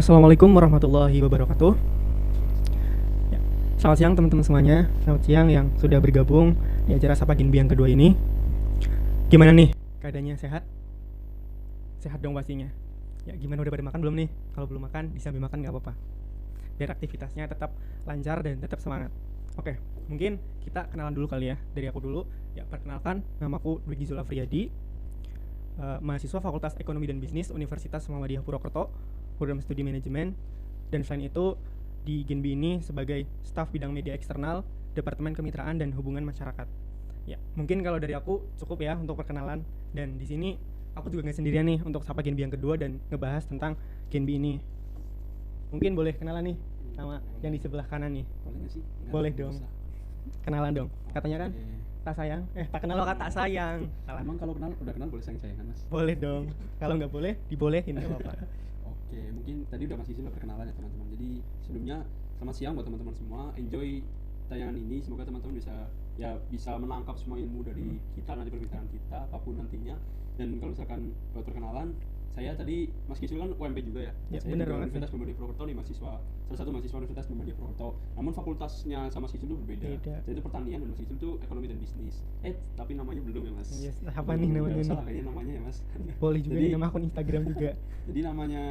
Assalamualaikum warahmatullahi wabarakatuh. Ya, selamat siang teman-teman semuanya. Selamat siang yang sudah bergabung di acara Sapa Ginbi yang kedua ini. Gimana nih keadaannya, sehat? Sehat dong pastinya. Ya gimana, udah pada makan belum nih? Kalau belum makan bisa sambil makan nggak apa-apa. Biar aktivitasnya tetap lancar dan tetap semangat. Oke, mungkin kita kenalan dulu kali ya. Dari aku dulu. Ya, perkenalkan, namaku Dwi Gizul Afriyadi, mahasiswa Fakultas Ekonomi dan Bisnis Universitas Muhammadiyah Purwokerto, program studi manajemen, dan selain itu di Genbi ini sebagai staf bidang media eksternal Departemen Kemitraan dan Hubungan Masyarakat. Ya, mungkin kalau dari aku cukup ya untuk perkenalan, dan di sini aku juga nggak sendirian nih untuk Sapa Genbi yang kedua dan ngebahas tentang Genbi ini. Mungkin boleh kenalan nih sama yang di sebelah kanan nih. Boleh nggak sih? Boleh dong. Kenalan dong. Katanya kan tak sayang, tak kenal kata sayang. Salah. Emang kalau udah kenal boleh sayang-sayangan, Mas? Boleh dong. Kalau nggak boleh, dibolehin nggak apa-apa. Oke, mungkin tadi udah Mas Izil perkenalan ya teman-teman. Jadi sebelumnya selamat siang buat teman-teman semua. Enjoy tayangan ini. Semoga teman-teman bisa menangkap semua ilmu dari kita nanti perbincangan kita apapun nantinya. Dan kalau misalkan buat perkenalan, saya tadi Mas Kisul kan UMP juga ya. Ya, Saya bener juga banget. Universitas Muhammadiyah Purwokerto nih, salah satu mahasiswa Universitas Muhammadiyah Purwokerto. Namun fakultasnya sama Mas Kisul itu berbeda. Beda. Saya itu pertanian dan Mas Kisul itu ekonomi dan bisnis. Tapi namanya belum ya, Mas. Yes, apa nih namanya nih? Salah kayaknya namanya ya, Mas. Boleh juga Jadi- nih nama akun Instagram juga. Jadi namanya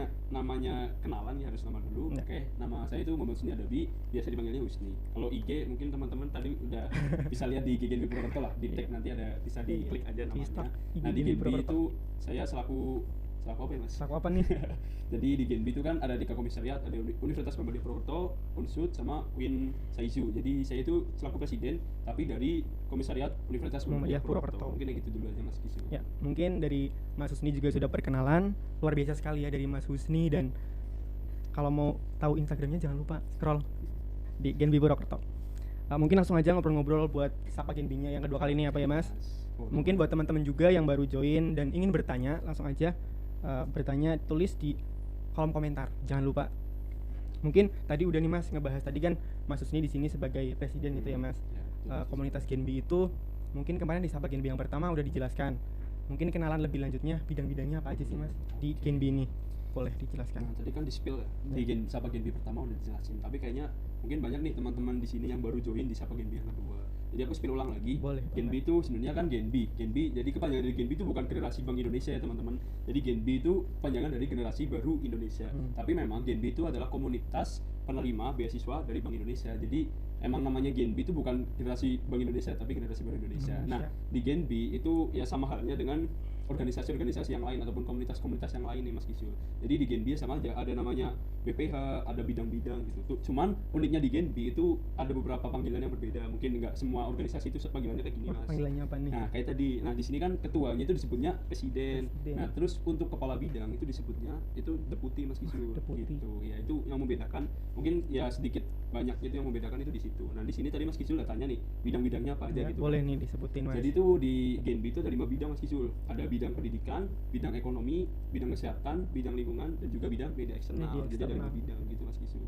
kenalan ya, harus nama dulu. Ya. Oke, nama saya itu Muhammad Husni Adabi, biasa dipanggilnya Husni. Kalau IG mungkin teman-teman tadi udah bisa lihat di IG Genbi Purwokerto lah, di tag nanti ada, bisa diklik aja Di start namanya. IG Nah, di Genbi Genbi Purwokerto. itu saya selaku apa ya, Mas? Selaku apa nih? Jadi di Genbi itu kan ada 3 komisariat, ada Universitas Muhammadiyah Purwokerto, Unsud, sama Win Saizu. Jadi saya itu selaku presiden, tapi dari komisariat Universitas Muhammadiyah Purwokerto. Mungkin kayak gitu dulu aja, Mas Kisu. Ya, mungkin dari Mas Husni juga sudah perkenalan. Luar biasa sekali ya dari Mas Husni, dan kalau mau tahu Instagramnya jangan lupa scroll di Genbi Purwokerto. Mungkin langsung aja ngobrol-ngobrol buat Sapa Genbinya yang kedua kali ini apa ya, Mas? Mungkin buat teman-teman juga yang baru join dan ingin bertanya, langsung aja bertanya, tulis di kolom komentar. Jangan lupa. Mungkin tadi udah nih Mas ngebahas tadi kan Mas Husni di sini sebagai presiden gitu ya, Mas. Komunitas Genbi itu mungkin kemarin di Sapa Genbi yang pertama udah dijelaskan. Mungkin kenalan lebih lanjutnya bidang-bidangnya apa aja sih, Mas, di Genbi ini? Boleh dijelaskan. Nah, tadi kan di spill ya, di Sapa Genbi pertama udah dijelasin, tapi kayaknya mungkin banyak nih teman-teman di sini yang baru join di Sapa Genbi yang kedua. Jadi aku spill ulang lagi. Boleh. Genbi itu sebenarnya kan Genbi, jadi kepanjangan dari Genbi itu bukan generasi Bank Indonesia ya teman-teman. Jadi Genbi itu panjangan dari generasi baru Indonesia. Tapi memang Genbi itu adalah komunitas penerima beasiswa dari Bank Indonesia. Jadi emang namanya Genbi itu bukan generasi Bank Indonesia, tapi generasi baru Indonesia. Nah, di Genbi itu ya sama halnya dengan organisasi-organisasi yang lain ataupun komunitas-komunitas yang lain nih, Mas Kisul. Jadi di Genbi sama aja, ada namanya BPH, ada bidang-bidang gitu. Cuman uniknya di Genbi itu ada beberapa panggilan yang berbeda. Mungkin nggak semua organisasi itu panggilannya kayak gini, Mas. Panggilannya apa nih? Nah, kayak tadi. Nah, di sini kan ketuanya itu disebutnya presiden. Nah, terus untuk kepala bidang itu disebutnya itu deputi, Mas Kisul. Deputi. Gitu. Ya, itu yang membedakan. Mungkin ya sedikit banyak itu yang membedakan itu di situ. Nah, di sini tadi Mas Kisul udah tanya nih, bidang-bidangnya apa aja Ya, gitu. boleh kan. nih disebutin, Mas. Jadi itu di Genbi itu ada 5 bidang, Mas Kisul. Ada bidang pendidikan, bidang ekonomi, bidang kesehatan, bidang lingkungan, dan juga bidang media eksternal. Jadi ada 5 bidang gitu, Mas Kisul.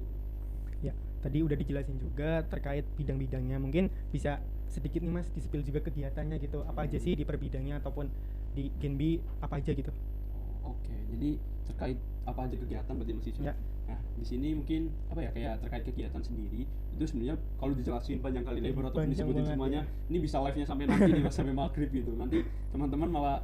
Ya, tadi udah dijelasin juga terkait bidang-bidangnya. Mungkin bisa sedikit nih Mas di-spill juga kegiatannya gitu. Apa aja sih di per bidangnya ataupun di Genbi apa aja gitu. Oke, jadi terkait apa aja kegiatan berarti Mas Kisul. Ya. Nah, di sini mungkin apa ya, kayak terkait kegiatan sendiri itu sebenarnya kalau dijelasin panjang kali lebar ataupun Panjang disebutin banget, semuanya, ya. ini bisa live-nya sampai nanti nih, Mas, sampai maghrib gitu. Nanti teman-teman malah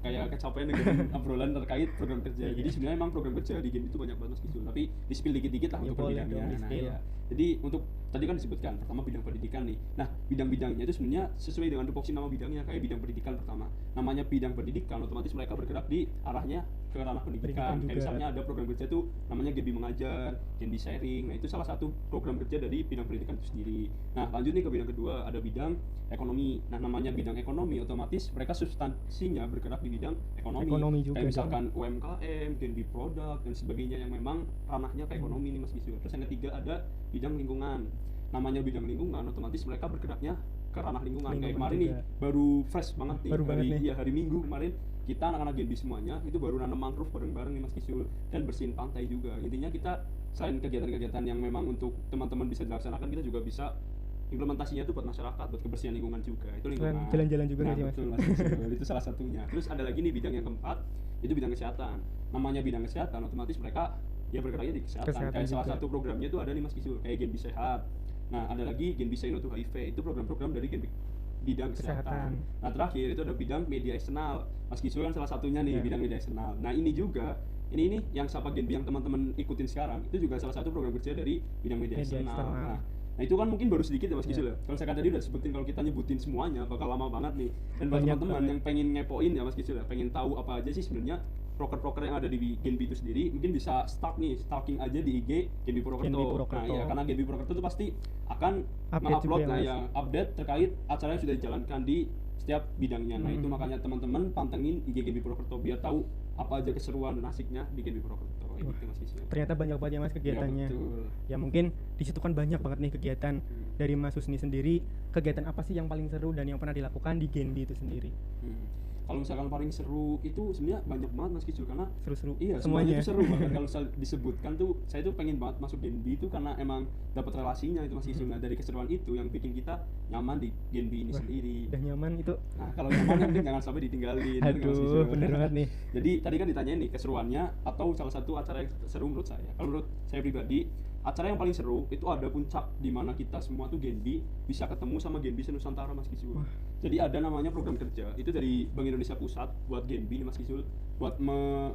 kayak kecapean dengan obrolan terkait program kerja. Jadi sebenarnya emang program kerja di Genbi itu banyak banget, Mas Kisul. Tapi di-spill dikit-dikit lah Ya, untuk boleh bidangnya. dong, Nah, di-spill. iya. Jadi untuk tadi kan disebutkan pertama bidang pendidikan nih. Nah, bidang-bidangnya itu sebenarnya sesuai dengan tupoksi nama bidangnya. Kayak bidang pendidikan pertama, namanya bidang pendidikan, otomatis mereka bergerak di arahnya ke ranah pendidikan. Kayak juga. misalnya ada program kerja tuh namanya Genbi Mengajar, Genbi Sharing. Nah, itu salah satu program kerja dari bidang pendidikan itu sendiri. Nah, lanjut nih ke bidang kedua, ada bidang ekonomi. Nah, namanya bidang ekonomi, otomatis mereka substansinya bergerak di bidang ekonomi Juga kayak misalkan UMKM, Genbi produk dan sebagainya yang memang ranahnya ke ekonomi nih, Mas Kisul. Terus yang ketiga ada bidang lingkungan. Namanya bidang lingkungan, otomatis mereka bergeraknya ke ranah lingkungan. Kayak Lingkungan kemarin juga. nih baru fresh banget nih, Baru banget nih. hari Minggu kemarin kita anak-anak Genbi semuanya itu baru nanam mangrove bareng-bareng nih, Mas Kisul, dan bersihin pantai juga. Intinya kita selain kegiatan-kegiatan yang memang untuk teman-teman bisa dilaksanakan, kita juga bisa implementasinya itu buat masyarakat, buat kebersihan lingkungan juga. Itu lingkungan. Jalan-jalan juga Nah, nggak sih, Mas? betul, Mas Kisul. Itu salah satunya. Terus ada lagi nih bidang yang keempat, itu bidang kesehatan. Namanya bidang kesehatan, otomatis mereka ya bergeraknya di kesehatan. Kesehatan Kayak salah juga. satu programnya itu ada nih Mas Kisul, kayak Genbi Sehat. Nah, ada lagi Genbi Say No to HIV, itu program-program dari Genbi bidang kesehatan. Kesehatan. Nah, terakhir itu ada bidang media eksternal. Mas Kisul kan salah satunya nih Ya. bidang media eksternal. Nah, ini juga ini yang Sapa Genbi yang teman-teman ikutin sekarang itu juga salah satu program kerja dari bidang media Media eksternal. eksternal. Nah, itu kan mungkin baru sedikit ya Mas Ya. Kisul ya. Kalau saya kan tadi udah sebutin, kalau kita nyebutin semuanya bakal lama banget nih. Dan buat Banyak teman-teman banget. yang pengen ngepoin ya Mas Kisul ya, pengen tahu apa aja sih sebenarnya proker-proker yang ada di Genbi itu sendiri, mungkin bisa stalking aja di IG Genbi Purwokerto. Genbi Purwokerto. Nah, ya karena Genbi Purwokerto itu pasti akan Update mengupload juga ya, nah Mas. ya update terkait acara yang sudah dijalankan di setiap bidangnya. Nah, itu makanya teman-teman pantengin IG Genbi Purwokerto biar tahu apa aja keseruan dan asiknya di Genbi Purwokerto. Kayak gitu Mas Kisul. Ternyata banyak banget ya Mas kegiatannya. Ya, betul. Ya mungkin di situ kan banyak banget nih kegiatan dari Mas Husni sendiri. Kegiatan apa sih yang paling seru dan yang pernah dilakukan di Genbi itu sendiri? Kalau misalkan paling seru itu sebenarnya banyak banget Mas Kicul, karena Seru-seru iya semuanya. semuanya itu seru banget. Kalau disebutkan tuh saya tuh pengen banget masuk Genbi itu karena emang dapat relasinya itu Mas Kicul. Nah, dari keseruan itu yang bikin kita nyaman di Genbi ini Wah, sendiri. udah nyaman itu. Nah, kalau nyaman yang penting jangan sampai ditinggalin. Bener nggak, Mas Kicul? Aduh, bener banget nih. Jadi tadi kan ditanyain nih keseruannya atau salah satu acara yang seru menurut saya. Kalau menurut saya pribadi, acara yang paling seru itu ada puncak di mana kita semua tuh Genbi bisa ketemu sama Genbi Nusantara Mas Kisul. Jadi ada namanya program kerja itu dari Bank Indonesia Pusat buat Genbi nih Mas Kisul, buat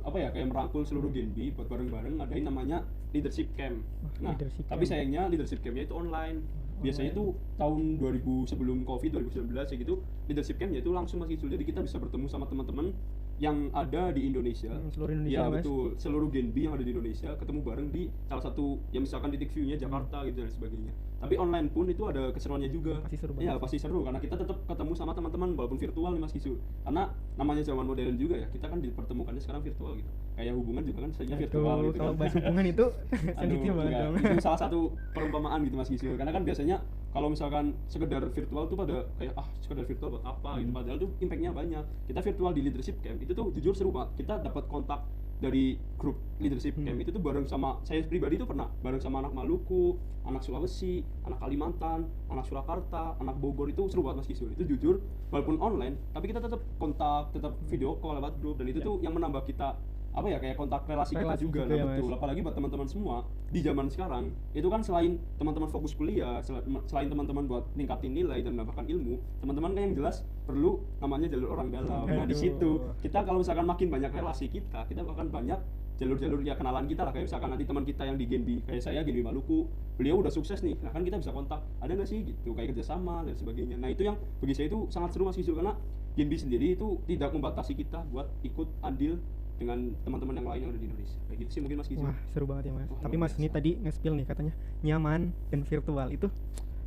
kayak merangkul seluruh Genbi buat bareng-bareng ngadain namanya leadership camp. Nah, Leadership tapi camp. sayangnya leadership campnya itu online. Biasanya itu tahun 2000 sebelum Covid 2019 ya gitu, leadership campnya itu langsung Mas Kisul. Jadi kita bisa bertemu sama teman-teman yang ada di Indonesia. Seluruh Indonesia, Ya, Mas. betul. Seluruh Genbi yang ada di Indonesia ketemu bareng di salah satu yang misalkan titik view-nya Jakarta gitu dan sebagainya. Tapi online pun itu ada keseruannya juga. Pasti seru Iya, banget. pasti seru karena kita tetap ketemu sama teman-teman walaupun virtual nih Mas Kisul. Karena namanya zaman modern juga ya, kita kan dipertemukannya sekarang virtual gitu. Kayak hubungan juga kan sebenarnya virtual Aduh, gitu. kalau kan. bahas hubungan itu Aduh, sensitif banget enggak. dong. Itu salah satu perumpamaan gitu Mas Kisul. Karena kan biasanya kalau misalkan sekedar virtual tuh pada kayak sekedar virtual buat apa gitu. Padahal tuh impactnya banyak. Kita virtual di leadership camp itu tuh jujur seru banget. Kita dapat kontak dari grup leadership camp itu tuh bareng sama saya pribadi tuh pernah bareng sama anak Maluku, anak Sulawesi, anak Kalimantan, anak Surakarta, anak Bogor. Itu seru banget Mas Kisul. Itu jujur walaupun online tapi kita tetap kontak, tetap video call lewat grup dan itu tuh yang menambah kita kayak kontak relasi kita Relasi juga. juga Nah, ya, betul. Mas. Apalagi buat teman-teman semua di zaman sekarang itu kan selain teman-teman fokus kuliah, selain teman-teman buat ningkatin nilai dan menambahkan ilmu, teman-teman kan yang jelas perlu namanya jalur orang dalam. Nah, di Aduh. situ kita kalau misalkan makin banyak relasi kita akan banyak jalur-jalur ya kenalan kita lah. Kayak misalkan nanti teman kita yang di Genbi, kayak saya Genbi Maluku, beliau udah sukses nih. Nah, kan kita bisa kontak, ada nggak sih gitu kayak kerjasama dan sebagainya. Nah, itu yang bagi saya itu sangat seru Mas Kisul karena Genbi sendiri itu tidak membatasi kita buat ikut andil dengan teman-teman yang lain yang ada di Indonesia. Kayak gitu sih mungkin Mas Kisul. Wah, seru banget ya Mas. Wah, Tapi luar Mas ini biasa. tadi nge-spill nih katanya nyaman dan virtual itu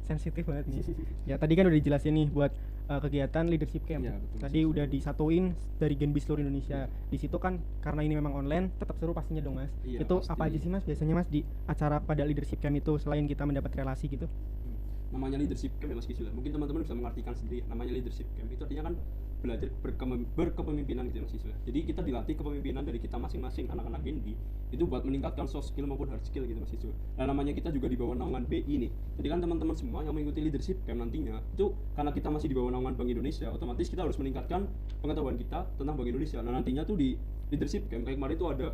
sensitif banget nih. Ya tadi kan udah dijelasin nih buat kegiatan leadership camp. Iya, betul, Tadi Mas. udah disatuin dari Genbi seluruh Indonesia. Di situ kan karena ini memang online, tetap seru pastinya dong Mas. Iya, Itu pasti. apa aja sih Mas biasanya Mas di acara pada leadership camp itu selain kita mendapat relasi gitu? Namanya leadership camp ya Mas Kisul. Mungkin teman-teman bisa mengartikan sendiri. Namanya leadership camp itu artinya kan belajar berkepemimpinan gitu ya Mas Kisul. Jadi kita dilatih kepemimpinan dari kita masing-masing anak-anak Genbi itu buat meningkatkan soft skill maupun hard skill gitu Mas Kisul. Nah, namanya kita juga di bawah naungan BI nih. Jadi kan teman-teman semua yang mengikuti leadership camp nantinya itu karena kita masih di bawah naungan Bank Indonesia, otomatis kita harus meningkatkan pengetahuan kita tentang Bank Indonesia. Nah, nantinya tuh di leadership camp kayak kemarin itu ada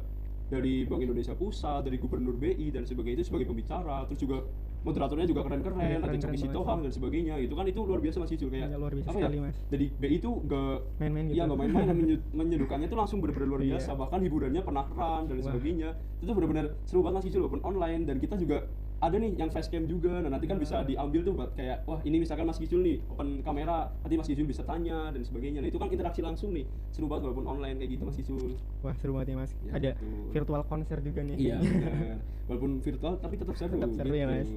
dari Bank Indonesia Pusat, dari Gubernur BI dan sebagainya itu sebagai pembicara, terus juga moderatornya juga keren-keren, Iya, ada keren-keren Coki banget. Sitohang dan sebagainya. Itu kan itu luar biasa Mas Icul kayak Iya, luar biasa apa sekali, ya? Mas. Jadi BI itu gak Main-main gitu. Iya, nggak main-main dan menyedukannya itu langsung benar-benar luar Iya. biasa. Bahkan hiburannya penasaran dan Wah. sebagainya. Itu tuh benar-benar seru banget Mas Icul walaupun online dan kita juga ada nih yang facecam juga. Nah, nanti kan bisa diambil tuh buat kayak wah ini misalkan Mas Kicul nih open kamera, nanti Mas Kicul bisa tanya dan sebagainya. Nah, itu kan interaksi langsung nih. Seru banget walaupun online kayak gitu Mas Kicul. Wah, seru banget ya Mas. Ya, Ada betul. virtual konser juga nih. Iya, benar. Walaupun virtual tapi tetap seru. Tetap seru ya gitu. Mas.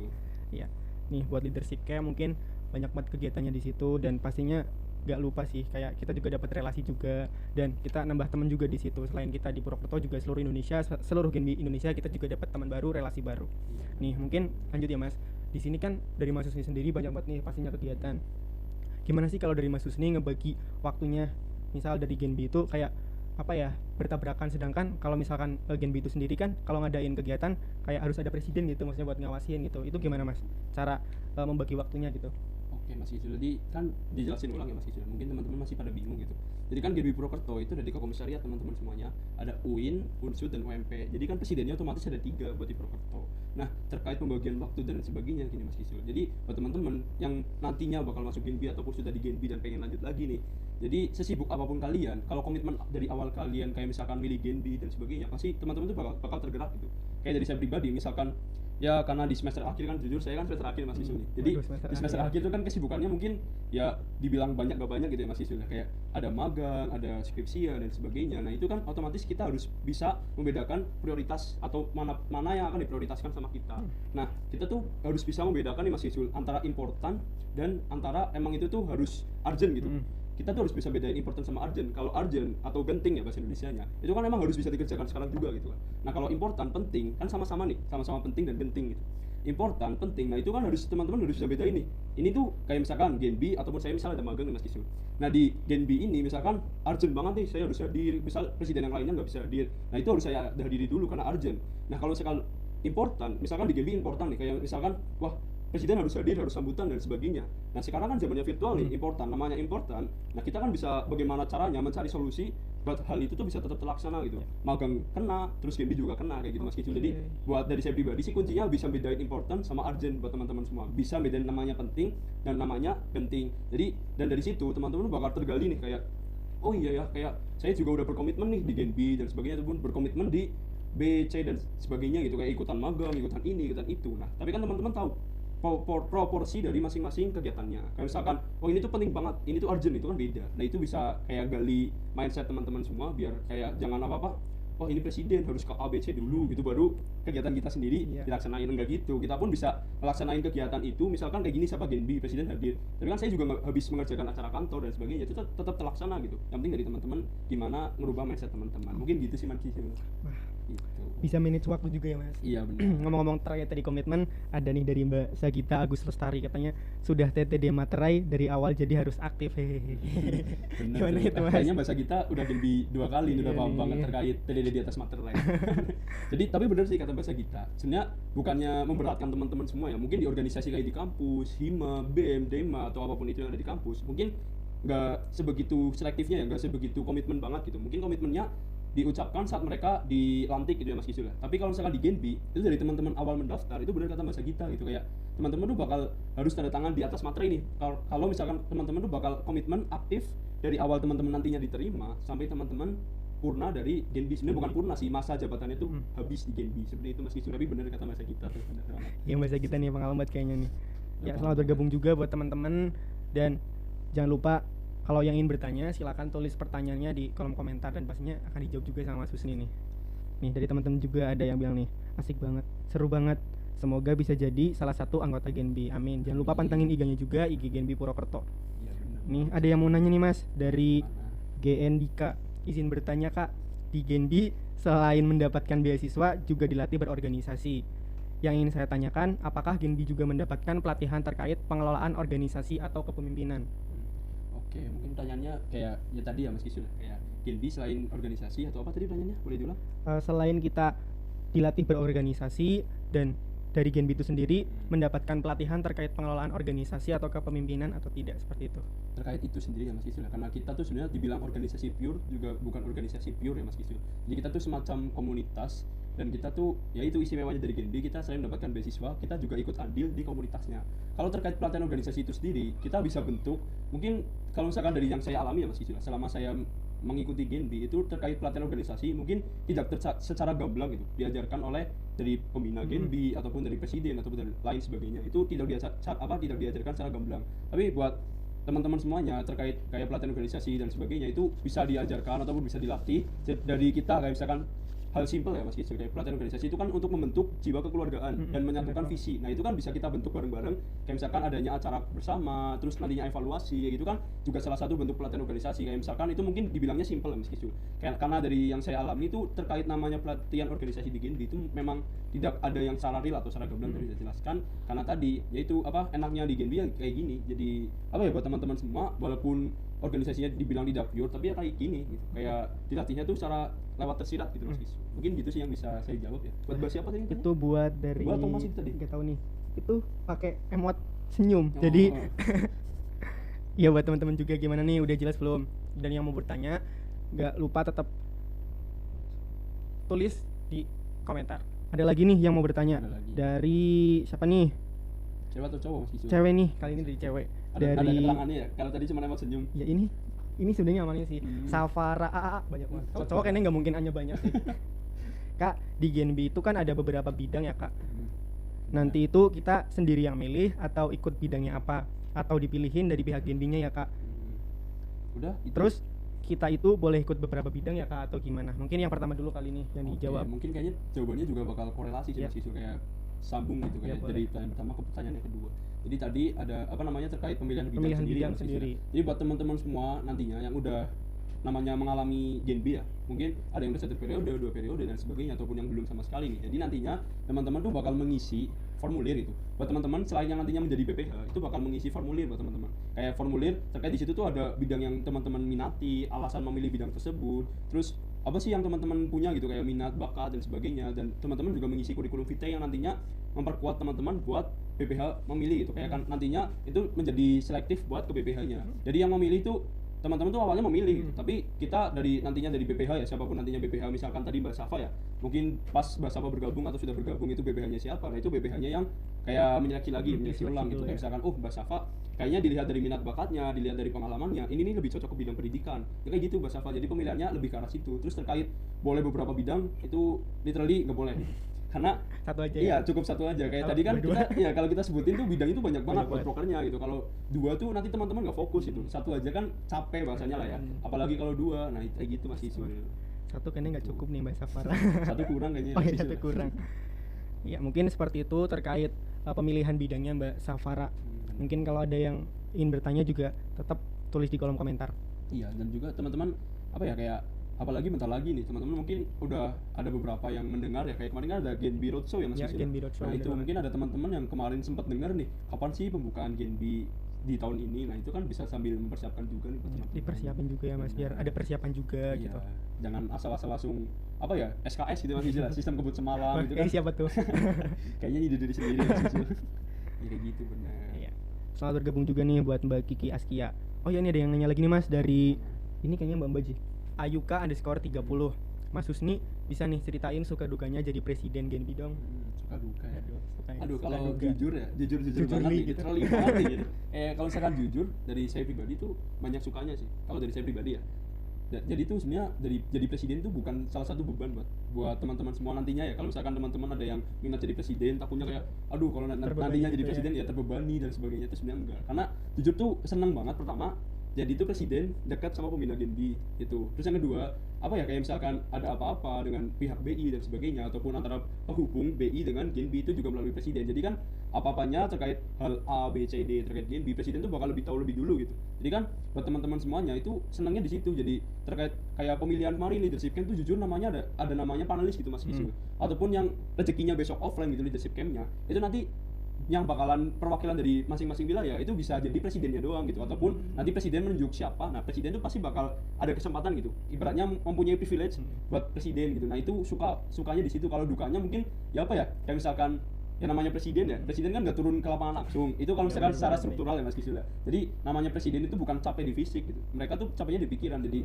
Iya. Nih buat leadership camp mungkin banyak banget kegiatannya di situ dan pastinya gak lupa sih kayak kita juga dapat relasi juga dan kita nambah teman juga di situ. Selain kita di Purwokerto juga seluruh Indonesia, seluruh Genbi Indonesia kita juga dapat teman baru, relasi baru. Nih mungkin lanjut ya Mas. Di sini kan dari Mas Husni sendiri banyak banget nih pastinya kegiatan. Gimana sih kalau dari Mas Husni ngebagi waktunya? Misal dari Genbi itu kayak apa ya bertabrakan, sedangkan kalau misalkan Genbi itu sendiri kan kalau ngadain kegiatan kayak harus ada presiden gitu, maksudnya buat ngawasin gitu. Itu gimana Mas cara membagi waktunya gitu? Oke Mas Kicul, jadi kan dijelasin ulang ya Mas Kicul. Mungkin teman-teman masih pada bingung gitu. Jadi kan Genbi Purwokerto itu dari komisariat teman-teman semuanya, ada UIN, Unsud dan UMP. Jadi kan presidennya otomatis ada 3 buat di Purwokerto. Nah, terkait pembagian waktu dan sebagainya gini Mas Kisul. Jadi buat teman-teman yang nantinya bakal masuk Genbi ataupun sudah di Genbi dan pengen lanjut lagi nih. Jadi sesibuk apapun kalian, kalau komitmen dari awal kalian kayak misalkan milih Genbi dan sebagainya, pasti teman-teman tuh bakal tergerak gitu. Kayak dari saya pribadi, misalkan ya karena di semester akhir kan jujur saya kan semester akhir Mas Isul nih. Jadi Waduh, di semester akhir itu kan kesibukannya mungkin ya dibilang banyak gak banyak gitu ya Mas Isul. Kayak ada magang, ada skripsian dan sebagainya. Nah, itu kan otomatis kita harus bisa membedakan prioritas atau mana yang akan diprioritaskan sama kita. Nah, kita tuh harus bisa membedakan nih Mas Isul antara important dan antara emang itu tuh harus urgent gitu. Kita tuh harus bisa bedain important sama urgent. Kalau urgent atau genting ya bahasa Indonesianya, itu kan emang harus bisa dikerjakan sekarang juga gitu kan. Nah, kalau important, penting kan sama-sama nih, sama-sama penting dan genting gitu. Important, penting, nah itu kan harus teman-teman harus bisa bedain nih. Ini tuh kayak misalkan Genbi ataupun saya misalnya ada magang nih Mas Kisul. Nah, di Genbi ini misalkan urgent banget nih, saya harus hadir, misal presiden yang lainnya nggak bisa hadir. Nah, itu harus saya hadiri dulu karena urgent. Nah, kalau misalkan important, misalkan di Genbi important nih, kayak misalkan wah presiden harus hadir, harus sambutan dan sebagainya. Nah, sekarang kan zamannya virtual nih, important, namanya important. Nah, kita kan bisa bagaimana caranya mencari solusi buat hal itu tuh bisa tetap terlaksana gitu. Magang kena, terus Genbi juga kena kayak gitu Mas Kicil. Jadi buat dari saya pribadi sih kuncinya bisa bedain important sama urgent buat teman-teman semua. Bisa bedain namanya penting dan namanya penting. Jadi dan dari situ teman-teman bakal tergali nih kayak oh iya ya, kayak saya juga udah berkomitmen nih di Genbi dan sebagainya ataupun berkomitmen di B, C dan sebagainya gitu, kayak ikutan magang, ikutan ini, ikutan itu. Nah, tapi kan teman-teman tahu proporsi dari masing-masing kegiatannya. Kayak misalkan, oh ini tuh penting banget, ini tuh urgent, itu kan beda. Nah, itu bisa kayak gali mindset teman-teman semua biar kayak jangan apa-apa, oh ini presiden harus ke ABC dulu gitu baru kegiatan kita sendiri dilaksanain. Enggak gitu. Kita pun bisa melaksanain kegiatan itu, misalkan kayak gini siapa Genbi, presiden hadir. Tapi kan saya juga nggak habis mengerjakan acara kantor dan sebagainya, itu tetap terlaksana gitu. Yang penting dari teman-teman gimana ngerubah mindset teman-teman. Mungkin gitu sih Mas Kisil. Gitu. Bisa manage waktu juga ya Mas. Iya benar. Ngomong-ngomong terkait tadi komitmen, ada nih dari Mbak Sagita Agus Lestari, katanya sudah TTD materai dari awal jadi harus aktif. Hehehe. Gimana itu Mas? Kayaknya Mbak Sagita udah Genbi 2 kali udah Iya paham nih. banget terkait TDD di atas materai. Jadi tapi benar sih kata Mbak Sagita. Sebenarnya bukannya memberatkan teman-teman semua ya. Mungkin di organisasi kayak di kampus, Hima, BEM, Dema atau apapun itu yang ada di kampus, mungkin nggak sebegitu selektifnya ya, nggak sebegitu komitmen banget gitu. Mungkin komitmennya diucapkan saat mereka dilantik gitu ya Mas Kisul ya. Tapi kalau misalkan di Genbi itu dari teman-teman awal mendaftar itu benar kata Mas Gita gitu, kayak teman-teman tuh bakal harus tanda tangan di atas materai nih. Kalau misalkan teman-teman tuh bakal komitmen aktif dari awal teman-teman nantinya diterima sampai teman-teman purna dari Genbi. Sebenarnya bukan purna sih, masa jabatannya itu habis di Genbi. Seperti itu Mas Kisul. Tapi benar kata Mas Gita tuh. Ya Mbak Sagita nih pengalaman banget kayaknya nih. Ya selamat bergabung juga buat teman-teman, dan jangan lupa kalau yang ingin bertanya silakan tulis pertanyaannya di kolom komentar dan pastinya akan dijawab juga sama Mas Husni nih. Nih dari teman-teman juga ada yang bilang nih, asik banget, seru banget. Semoga bisa jadi salah satu anggota Genbi. Amin. Jangan lupa pantengin IG-nya juga, IG Genbi Purwokerto. Iya benar. Nih ada yang mau nanya nih Mas dari GN Dika. Izin bertanya Kak, di Genbi selain mendapatkan beasiswa juga dilatih berorganisasi. Yang ingin saya tanyakan, apakah Genbi juga mendapatkan pelatihan terkait pengelolaan organisasi atau kepemimpinan? Oke, mungkin pertanyaannya kayak ya tadi ya Mas Kisul, kayak Genbi selain organisasi atau apa tadi pertanyaannya? Boleh diulang? Selain kita dilatih berorganisasi dan dari Genbi itu sendiri mendapatkan pelatihan terkait pengelolaan organisasi atau kepemimpinan atau tidak, seperti itu. Terkait itu sendiri ya Mas Kisul, karena kita tuh sebenarnya dibilang organisasi pure juga bukan organisasi pure ya Mas Kisul. Jadi kita tuh semacam komunitas dan kita tuh ya itu istimewanya dari Genbi, kita selain mendapatkan beasiswa kita juga ikut andil di komunitasnya. Kalau terkait pelatihan organisasi itu sendiri kita bisa bentuk, mungkin kalau misalkan dari yang saya alami ya Mas Kisul, selama saya mengikuti Genbi itu terkait pelatihan organisasi mungkin tidak secara gamblang gitu diajarkan oleh dari pembina Genbi ataupun dari presiden ataupun dari lain sebagainya, itu tidak diajarkan secara gamblang. Tapi buat teman-teman semuanya terkait kayak pelatihan organisasi dan sebagainya itu bisa diajarkan ataupun bisa dilatih dari kita, kayak misalkan hal simpel ya Mas Kisul, kayak pelatihan organisasi itu kan untuk membentuk jiwa kekeluargaan dan menyatukan visi. Nah itu kan bisa kita bentuk bareng-bareng, kayak misalkan adanya acara bersama, terus nantinya evaluasi, ya gitu kan juga salah satu bentuk pelatihan organisasi. Kayak misalkan itu mungkin dibilangnya simpel ya Mas Kisul, karena dari yang saya alami itu terkait namanya pelatihan organisasi di Genbi itu memang tidak ada yang secara real atau secara gamblang tadi saya jelaskan, karena tadi yaitu apa enaknya di Genbi yang kayak gini. Jadi apa ya buat teman-teman semua, walaupun organisasinya dibilang tidak pure tapi ya kayak gini gitu, kayak dilatihnya tuh secara lewat tersirat gitu Mas Kisul. Mungkin gitu sih yang bisa saya jawab ya. Buat bahas siapa tadi? Itu buat dari Buat Thomas itu tadi? nggak tahu nih, itu pakai emot senyum. Oh. Jadi ya buat teman-teman juga gimana nih, udah jelas belum? Dan yang mau bertanya, nggak lupa tetap tulis di komentar. Ada lagi nih yang mau bertanya. Ada lagi. Dari siapa nih? Cewek atau cowok Mas Kisul? Cewek nih, kali ini dari cewek. Ada Dari keterangannya ya? Kalau tadi cuma nembak senyum. ya ini sebenarnya amalnya sih. Safara AA banyak banget. Kalau cowok kayaknya nggak mungkin hanya banyak sih. Kak, di Genbi itu kan ada beberapa bidang ya, Kak. Nanti itu kita sendiri yang milih atau ikut bidangnya apa, atau dipilihin dari pihak Genbinya ya, Kak. Udah itu. Terus kita itu boleh ikut beberapa bidang ya, Kak, atau gimana? Mungkin yang pertama dulu kali ini yang Oke, dijawab. mungkin kayaknya jawabannya juga bakal korelasi sih Iya. Mas Kisul, kayak sambung gitu Iya, kayak boleh. dari pertanyaan pertama ke pertanyaan yang kedua. Jadi tadi ada apa namanya terkait pemilihan bidang Pemilihan sendiri. bidang Mas Kisul. sendiri. Jadi buat teman-teman semua nantinya yang udah namanya mengalami Genbi ya, mungkin ada yang udah 1 periode, 2 periode dan sebagainya, ataupun yang belum sama sekali nih. Jadi nantinya teman-teman tuh bakal mengisi formulir itu. Buat teman-teman selain yang nantinya menjadi BPH, itu bakal mengisi formulir buat teman-teman. Kayak formulir terkait di situ tuh ada bidang yang teman-teman minati, alasan memilih bidang tersebut, terus apa sih yang teman-teman punya gitu, kayak minat, bakat dan sebagainya. Dan teman-teman juga mengisi kurikulum vitae yang nantinya memperkuat teman-teman buat BPH memilih gitu. Kayak kan nantinya itu menjadi selektif buat ke BPH-nya. Jadi yang memilih itu teman-teman tuh awalnya memilih gitu. Tapi kita nantinya dari BPH ya, siapapun nantinya BPH, misalkan tadi Mbak Safa ya, mungkin pas Mbak Safa bergabung atau sudah bergabung itu BPH-nya siapa, nah itu BPH-nya yang kayak menyeleksi lagi, menyeleksi ulang gitu. Kayak misalkan Mbak Safa kayaknya dilihat dari minat bakatnya, dilihat dari pengalamannya, ini nih lebih cocok ke bidang pendidikan ya, kayak gitu Mbak Safa. Jadi pemilihannya lebih ke arah situ. Terus terkait boleh beberapa bidang, itu literally nggak boleh karena Satu aja iya, ya. cukup satu aja. Kayak Kalau tadi kan berdua. kita ya kalau kita sebutin tuh bidang itu banyak banget Banyak buat banget. prokernya gitu. Kalau 2 tuh nanti teman-teman nggak fokus itu. Satu aja kan capek bahasanya lah ya. Apalagi kalau 2, nah itu kayak gitu masih Kisul. Satu kayaknya nggak cukup nih Mbak Safara. Satu kurang kayaknya. Oh ya, Mas satu Kisul. kurang. Ya mungkin seperti itu terkait pemilihan bidangnya Mbak Safara. Mungkin kalau ada yang ingin bertanya juga tetap tulis di kolom komentar. Iya, dan juga teman-teman apa ya, kayak apalagi bentar lagi nih teman-teman mungkin udah ada beberapa yang mendengar ya, kayak kemarin kan ada Genbi Roadshow ya Mas Ya, Kisul. Genbi Roadshow, Nah bener itu banget. mungkin ada teman-teman yang kemarin sempat dengar nih kapan sih pembukaan Genbi di tahun ini. Nah itu kan bisa sambil mempersiapkan juga nih buat teman-teman. Dipersiapin juga ya Mas, biar ada persiapan juga Iya, gitu. jangan asal-asal langsung apa ya, SKS gitu Mas Kisul, sistem kebut semalam Wah, gitu ini kan. siapa tuh? Kayaknya ide diri sendiri Mas Kisul. Ya, kayak gitu benar. Iya. Selamat bergabung juga nih buat Mbak Kiki Askia. Oh ya, ini ada yang nanya lagi nih Mas dari ini kayaknya Mbak Ji. Ayuka_30. Mas Husni bisa nih ceritain suka dukanya jadi presiden Genbi dong. Suka duka ya. Aduh, suka Kalau duka. jujur ya, jujur Jujur banget li nih, gitu. literally banget nih gitu. Kalau misalkan jujur dari saya pribadi tuh banyak sukanya sih. Kalau dari saya pribadi ya. Jadi tuh sebenarnya jadi presiden itu bukan salah satu beban buat teman-teman semua nantinya ya. Kalau misalkan teman-teman ada yang minat jadi presiden, takutnya kayak aduh kalau Terbebani nantinya jadi gitu presiden ya terbebani dan sebagainya, itu sebenarnya enggak. Karena jujur tuh seneng banget pertama jadi itu presiden dekat sama pembina Genbi itu. Terus yang kedua, apa ya, kayak misalkan ada apa-apa dengan pihak BI dan sebagainya, ataupun antara penghubung BI dengan Genbi itu juga melalui presiden. Jadi kan apa-apanya terkait hal A, B, C, D terkait Genbi, presiden tuh bakal lebih tahu lebih dulu gitu. Jadi kan buat teman-teman semuanya itu senangnya di situ. Jadi terkait kayak pemilihan kemarin leadership camp tuh jujur namanya ada namanya panelis gitu Mas Kisul. Ataupun yang rezekinya besok offline gitu leadership campnya, itu nanti yang bakalan perwakilan dari masing-masing wilayah itu bisa jadi presidennya doang gitu, ataupun nanti presiden menunjuk siapa. Nah presiden itu pasti bakal ada kesempatan gitu, ibaratnya mempunyai privilege buat presiden gitu. Nah itu sukanya di situ. Kalau dukanya mungkin ya apa ya, kayak misalkan yang namanya presiden kan nggak turun ke lapangan langsung. Itu kalau misalkan secara struktural ya Mas Kisul ya. Jadi namanya presiden itu bukan capek di fisik gitu, mereka tuh capeknya di pikiran. Jadi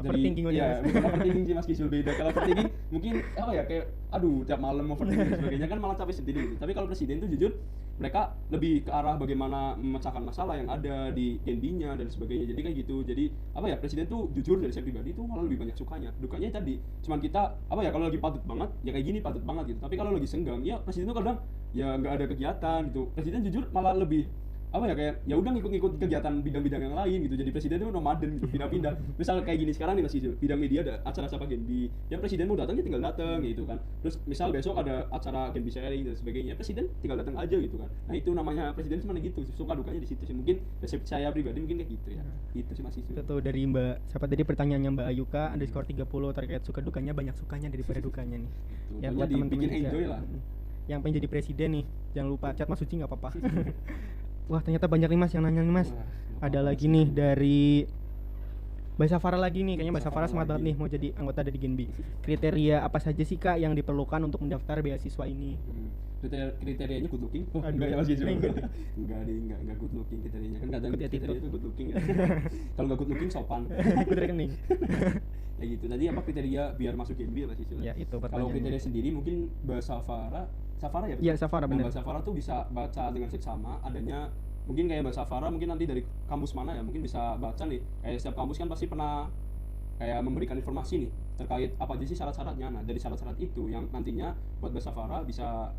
Overthinking aja, ya, Mas. bukan overthinking sih Mas Kisul, beda. Kalau overthinking mungkin apa ya, kayak aduh tiap malam overthinking dan sebagainya kan malah capek sendiri gitu. Tapi kalau presiden tuh jujur mereka lebih ke arah bagaimana memecahkan masalah yang ada di Genbinya dan sebagainya. Jadi kayak gitu. Jadi apa ya, presiden tuh jujur dari saya pribadi tuh malah lebih banyak sukanya. Dukanya tadi cuman kita apa ya, kalau lagi patut banget ya kayak gini patut banget gitu. Tapi kalau lagi senggang ya presiden tuh kadang ya nggak ada kegiatan gitu. Presiden jujur malah lebih apa ya, kayak ya udah ngikut-ngikut kegiatan bidang-bidang yang lain gitu. Jadi presiden itu nomaden gitu, pindah-pindah. Misal kayak gini sekarang nih Mas Kisul, bidang media ada acara siapa Genbi, yang presiden mau datang ya tinggal datang gitu kan. Terus misal besok ada acara Genbi sharing dan sebagainya, presiden tinggal datang aja gitu kan. Nah itu namanya presiden cuma gitu, suka dukanya di situ sih. Mungkin resep saya pribadi mungkin kayak gitu ya. Itu sih Mas Kisul. Itu tuh dari Mbak siapa tadi pertanyaannya Mbak Ayuka _30 terkait suka dukanya, banyak sukanya daripada dukanya nih. Pokoknya buat teman-teman dibikin juga, enjoy lah. yang pengen jadi presiden nih, jangan lupa chat Mas Suci nggak apa-apa. Wah ternyata banyak nih Mas yang nanya nih Mas. Wah, Ada apa-apa lagi sih. nih dari Mbak Safara lagi nih, kayaknya Mbak Safara Safara semangat banget lagi. nih mau jadi anggota dari Genbi. Kriteria apa saja sih Kak yang diperlukan untuk mendaftar beasiswa ini? Kriterianya good looking? Oh, Aduh, enggak ya Mas Gisul. enggak. Enggak deh, enggak good looking kriterianya. Kan kadang Good attitude. kriteria itu good looking ya. Kalau enggak good looking sopan. Ikut rekening. Ya gitu. Tadi apa kriteria biar masuk Genbi ya Mas Gisul? Ya, itu Kalau pertanyaannya. kriteria sendiri mungkin Mbak Safara ya? Iya, Safara, Nah, bener. Mbak Safara tuh bisa baca dengan seksama adanya mungkin kayak Mbak Safara mungkin nanti dari kampus mana ya mungkin bisa baca nih kayak setiap kampus kan pasti pernah kayak memberikan informasi nih terkait apa aja sih syarat-syaratnya. Nah dari syarat-syarat itu yang nantinya buat Mbak Safara bisa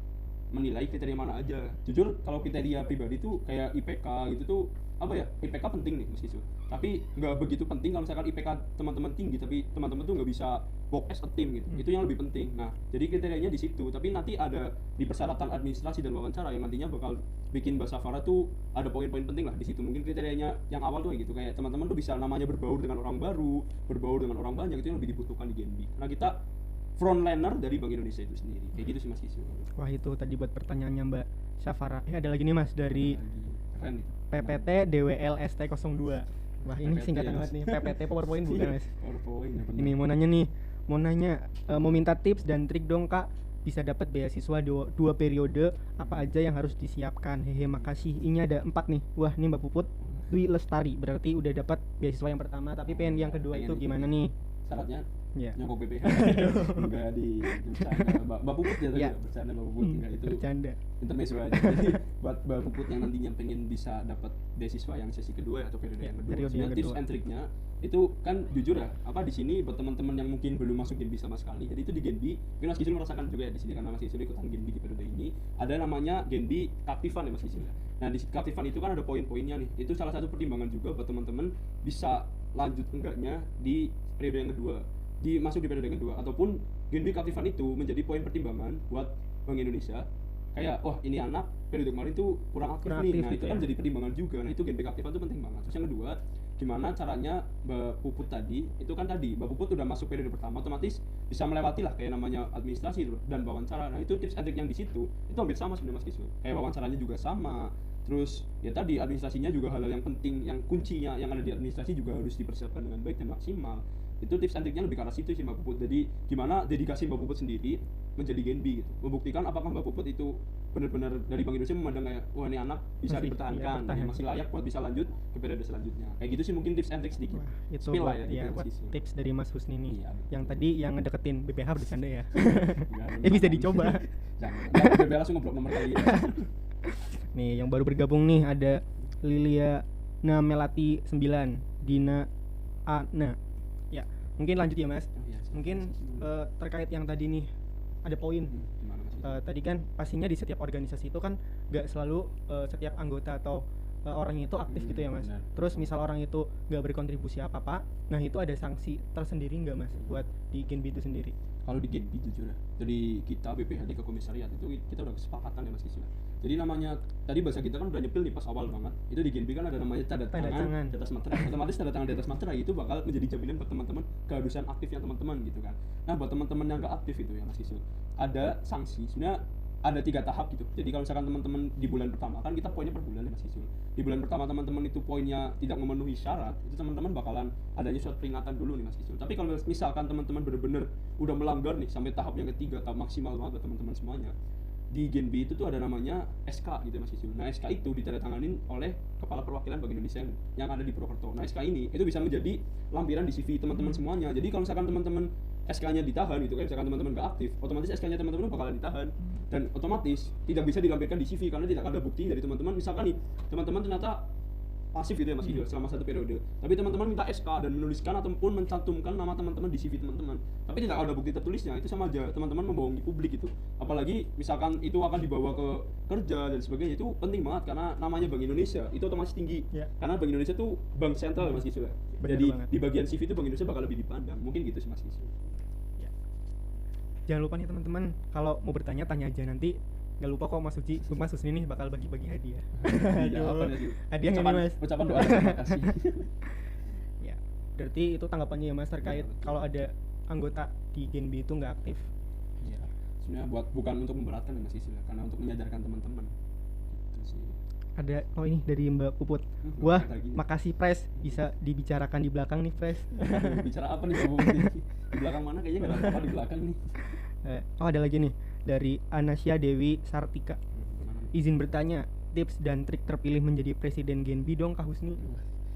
menilai kriteria mana aja. Jujur kalau kriteria pribadi tuh kayak IPK gitu tuh apa ya, IPK penting nih meski tapi nggak begitu penting kalau misalkan IPK teman-teman tinggi tapi teman-teman tuh nggak bisa work as a team gitu. Itu yang lebih penting. Nah jadi kriterianya di situ, tapi nanti ada di persyaratan administrasi dan wawancara yang nantinya bakal bikin Mbak Safara tuh ada poin-poin penting lah di situ. Mungkin kriterianya yang awal tuh kayak gitu, kayak teman-teman tuh bisa namanya berbaur dengan orang baru, berbaur dengan orang banyak, itu yang lebih dibutuhkan di Genbi. Nah kita frontliner dari Bank Indonesia itu sendiri kayak gitu sih Mas Kisu. Wah, itu tadi buat pertanyaannya Mbak Safara. Ada lagi nih Mas dari Keren nih. PPT DWLST 02. Wah, ini PPT singkatan ya, banget Mas. nih. PPT PowerPoint bukan Mas? PowerPoint ya bener. Ini mau nanya nih, mau minta tips dan trik dong Kak, bisa dapat beasiswa dua periode, apa aja yang harus disiapkan? Hehe, makasih. Ini ada 4 nih. Wah, ini Mbak Puput Dwi Lestari, berarti udah dapat beasiswa yang pertama, tapi pengen yang kedua Pengen itu nih. gimana nih? Syaratnya Ya. nyokok BPH. Enggak di bercanda. Mbak Puput ya tadi Ya. bercanda Mbak Puput enggak itu. Bercanda. Intermezzo aja. Jadi buat Mbak Puput yang nantinya pengen bisa dapat beasiswa yang sesi kedua atau periode Ya, yang kedua. periode yang Sebenarnya tips kedua. and triknya itu kan jujur ya, apa di sini buat teman-teman yang mungkin belum masuk Genbi sama sekali. Jadi itu di Genbi, mungkin Mas Kisul merasakan juga ya di sini karena Mas Kisul ikutan Genbi di periode ini. Ada namanya Genbi Kaktifan ya Mas Kisul. Nah, di Kaktifan itu kan ada poin-poinnya nih. Itu salah satu pertimbangan juga buat teman-teman bisa lanjut enggaknya di periode yang kedua. Masuk di periode yang kedua ataupun Genbi Kaktifan itu menjadi poin pertimbangan buat Bank Indonesia kayak wah ini anak periode kemarin tuh kurang aktif nih. Nah itu kan jadi pertimbangan juga. Nah itu Genbi Kaktifan itu penting banget. Terus yang kedua, gimana caranya Mbak Puput tadi itu kan tadi Mbak Puput udah masuk periode pertama otomatis bisa melewati lah kayak namanya administrasi dan wawancara. Nah itu tips and trick yang di situ itu hampir sama sebenarnya Mas Kisul. Kayak wawancaranya juga sama. Terus ya tadi administrasinya juga hal-hal yang penting, yang kuncinya yang ada di administrasi juga harus dipersiapkan dengan baik dan maksimal. Itu tips and triknya lebih ke arah situ sih Mbak Puput. Jadi gimana dedikasi Mbak Puput sendiri menjadi Genbi gitu, membuktikan apakah Mbak Puput itu benar-benar dari Bank Indonesia memandang kayak wah ini anak bisa Masih, dipertahankan, iya, ya, masih layak buat bisa lanjut ke periode selanjutnya. Kayak gitu sih mungkin tips and trick sedikit. Wah, itu Spill lah buat, ya, ya, gitu, buat Mas Kisul. tips dari Mas Husni nih. Iya, betul. Yang tadi yang ngedeketin BPH bercanda ya. Jangan, Bisa jangan. dicoba. Jangan BB langsung ngeblok nomor kali. Nih, yang baru bergabung nih ada Lilia Melati 9, Dina Ana. Ya, mungkin lanjut ya Mas. Oh, iya, siap, Mungkin siap. terkait yang tadi nih ada poin. Gimana Mas Kisul? Tadi kan pastinya di setiap organisasi itu kan nggak selalu setiap anggota atau orang itu aktif gitu ya Mas. Benar. Terus misal orang itu nggak berkontribusi apa-apa, nah itu ada sanksi tersendiri nggak Mas buat di Genbi itu sendiri? Kalau di Genbi jujur ya, dari kita BPHD ke komisariat itu kita udah kesepakatan ya Mas Kisul. Jadi namanya tadi bahasa kita kan udah nyepil nih pas awal banget. Itu di Genbi kan ada namanya tanda tangan di atas materai. Otomatis tanda tangan di atas materai itu bakal menjadi jaminan buat teman-teman keharusan aktifnya teman-teman gitu kan. Nah buat teman-teman yang nggak aktif itu ya Mas Kisul, ada sanksi. Sebenarnya ada 3 tahap gitu. Jadi kalau misalkan teman-teman di bulan pertama kan kita poinnya per bulan ya Mas Kisul. Di bulan pertama teman-teman itu poinnya tidak memenuhi syarat, itu teman-teman bakalan adanya suatu peringatan dulu nih Mas Kisul. Tapi kalau misalkan teman-teman benar-benar udah melanggar nih sampai tahap yang ketiga, tahap maksimal banget buat teman-teman semuanya. Di Genbi itu tuh ada namanya SK gitu Mas Kisul. Nah SK itu ditandatanganin oleh Kepala Perwakilan Bank Indonesia yang ada di Purwokerto. Nah SK ini itu bisa menjadi lampiran di CV teman-teman semuanya. Jadi kalau misalkan teman-teman SK-nya ditahan gitu kan, misalkan teman-teman nggak aktif, otomatis SK-nya teman-teman bakalan ditahan dan otomatis tidak bisa dilampirkan di CV karena tidak ada bukti dari teman-teman. Misalkan nih teman-teman ternyata pasif gitu ya Mas Kisul selama 1 periode, tapi teman-teman minta SK dan menuliskan ataupun mencantumkan nama teman-teman di CV teman-teman, tapi tidak ada bukti tertulisnya, itu sama aja teman-teman membohongi publik itu. Apalagi misalkan itu akan dibawa ke kerja dan sebagainya, itu penting banget karena namanya Bank Indonesia itu otomatis tinggi Ya. karena Bank Indonesia tuh bank sentral ya Mas Kisul. Benar Jadi banget. di bagian CV itu Bank Indonesia bakal lebih dipandang, mungkin gitu sih Mas Kisul. Ya. Jangan lupa nih teman-teman, kalau mau bertanya tanya aja nanti. Gak lupa kok Mas Husni nih bakal bagi-bagi hadiah. Iya, apa nih? Hadiah yang ini Mas. Ucapan doa terima kasih. Ya, berarti itu tanggapannya ya Mas terkait Betul. kalau ada anggota di Genbi itu nggak aktif. Iya, sebenarnya bukan untuk memberatkan ya Mas Kisul, karena untuk menyadarkan teman-teman. Gitu sih. ada ini dari Mbak Puput. Wah, ada gini. makasih Pres, bisa dibicarakan di belakang nih Pres. Bicara apa nih kamu ini? Di belakang mana kayaknya nggak ada apa-apa di belakang nih. Oh ada lagi nih dari Anasya Dewi Sartika. Izin bertanya, tips dan trik terpilih menjadi presiden Genbi dong Kak Husni.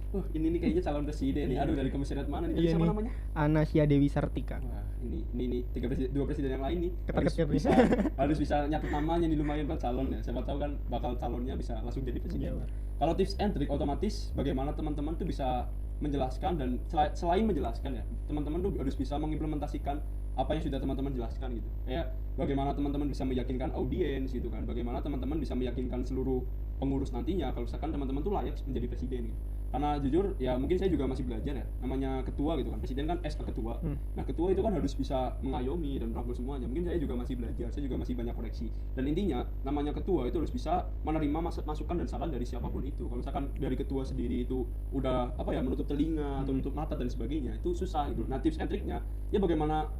Ini nih kayaknya calon presiden nih. Aduh, dari komisariat mana nih? Tadi Iya siapa nih, namanya? Anasya Dewi Sartika. Wah, ini dua presiden yang lain nih. Ketar-ketir Harus bisa harus bisa nyatet namanya nih, lumayan Pak calon ya. Siapa tahu kan bakal calonnya bisa langsung jadi presiden. Iya. Kalau tips and trick otomatis bagaimana teman-teman tuh bisa menjelaskan, dan selain menjelaskan ya, teman-teman tuh harus bisa mengimplementasikan apa yang sudah teman-teman jelaskan gitu. Kayak bagaimana teman-teman bisa meyakinkan audiens gitu kan. Bagaimana teman-teman bisa meyakinkan seluruh pengurus nantinya kalau misalkan teman-teman tuh layak menjadi presiden gitu. Karena jujur ya mungkin saya juga masih belajar ya, namanya ketua gitu kan, presiden kan SK ketua. Nah ketua itu kan harus bisa mengayomi dan merangkul semuanya. Mungkin saya juga masih belajar, saya juga masih banyak koreksi. Dan intinya namanya ketua itu harus bisa menerima masukan dan saran dari siapapun itu. Kalau misalkan dari ketua sendiri itu udah apa ya, menutup telinga atau menutup mata dan sebagainya, itu susah gitu. Nah tips and triknya ya bagaimana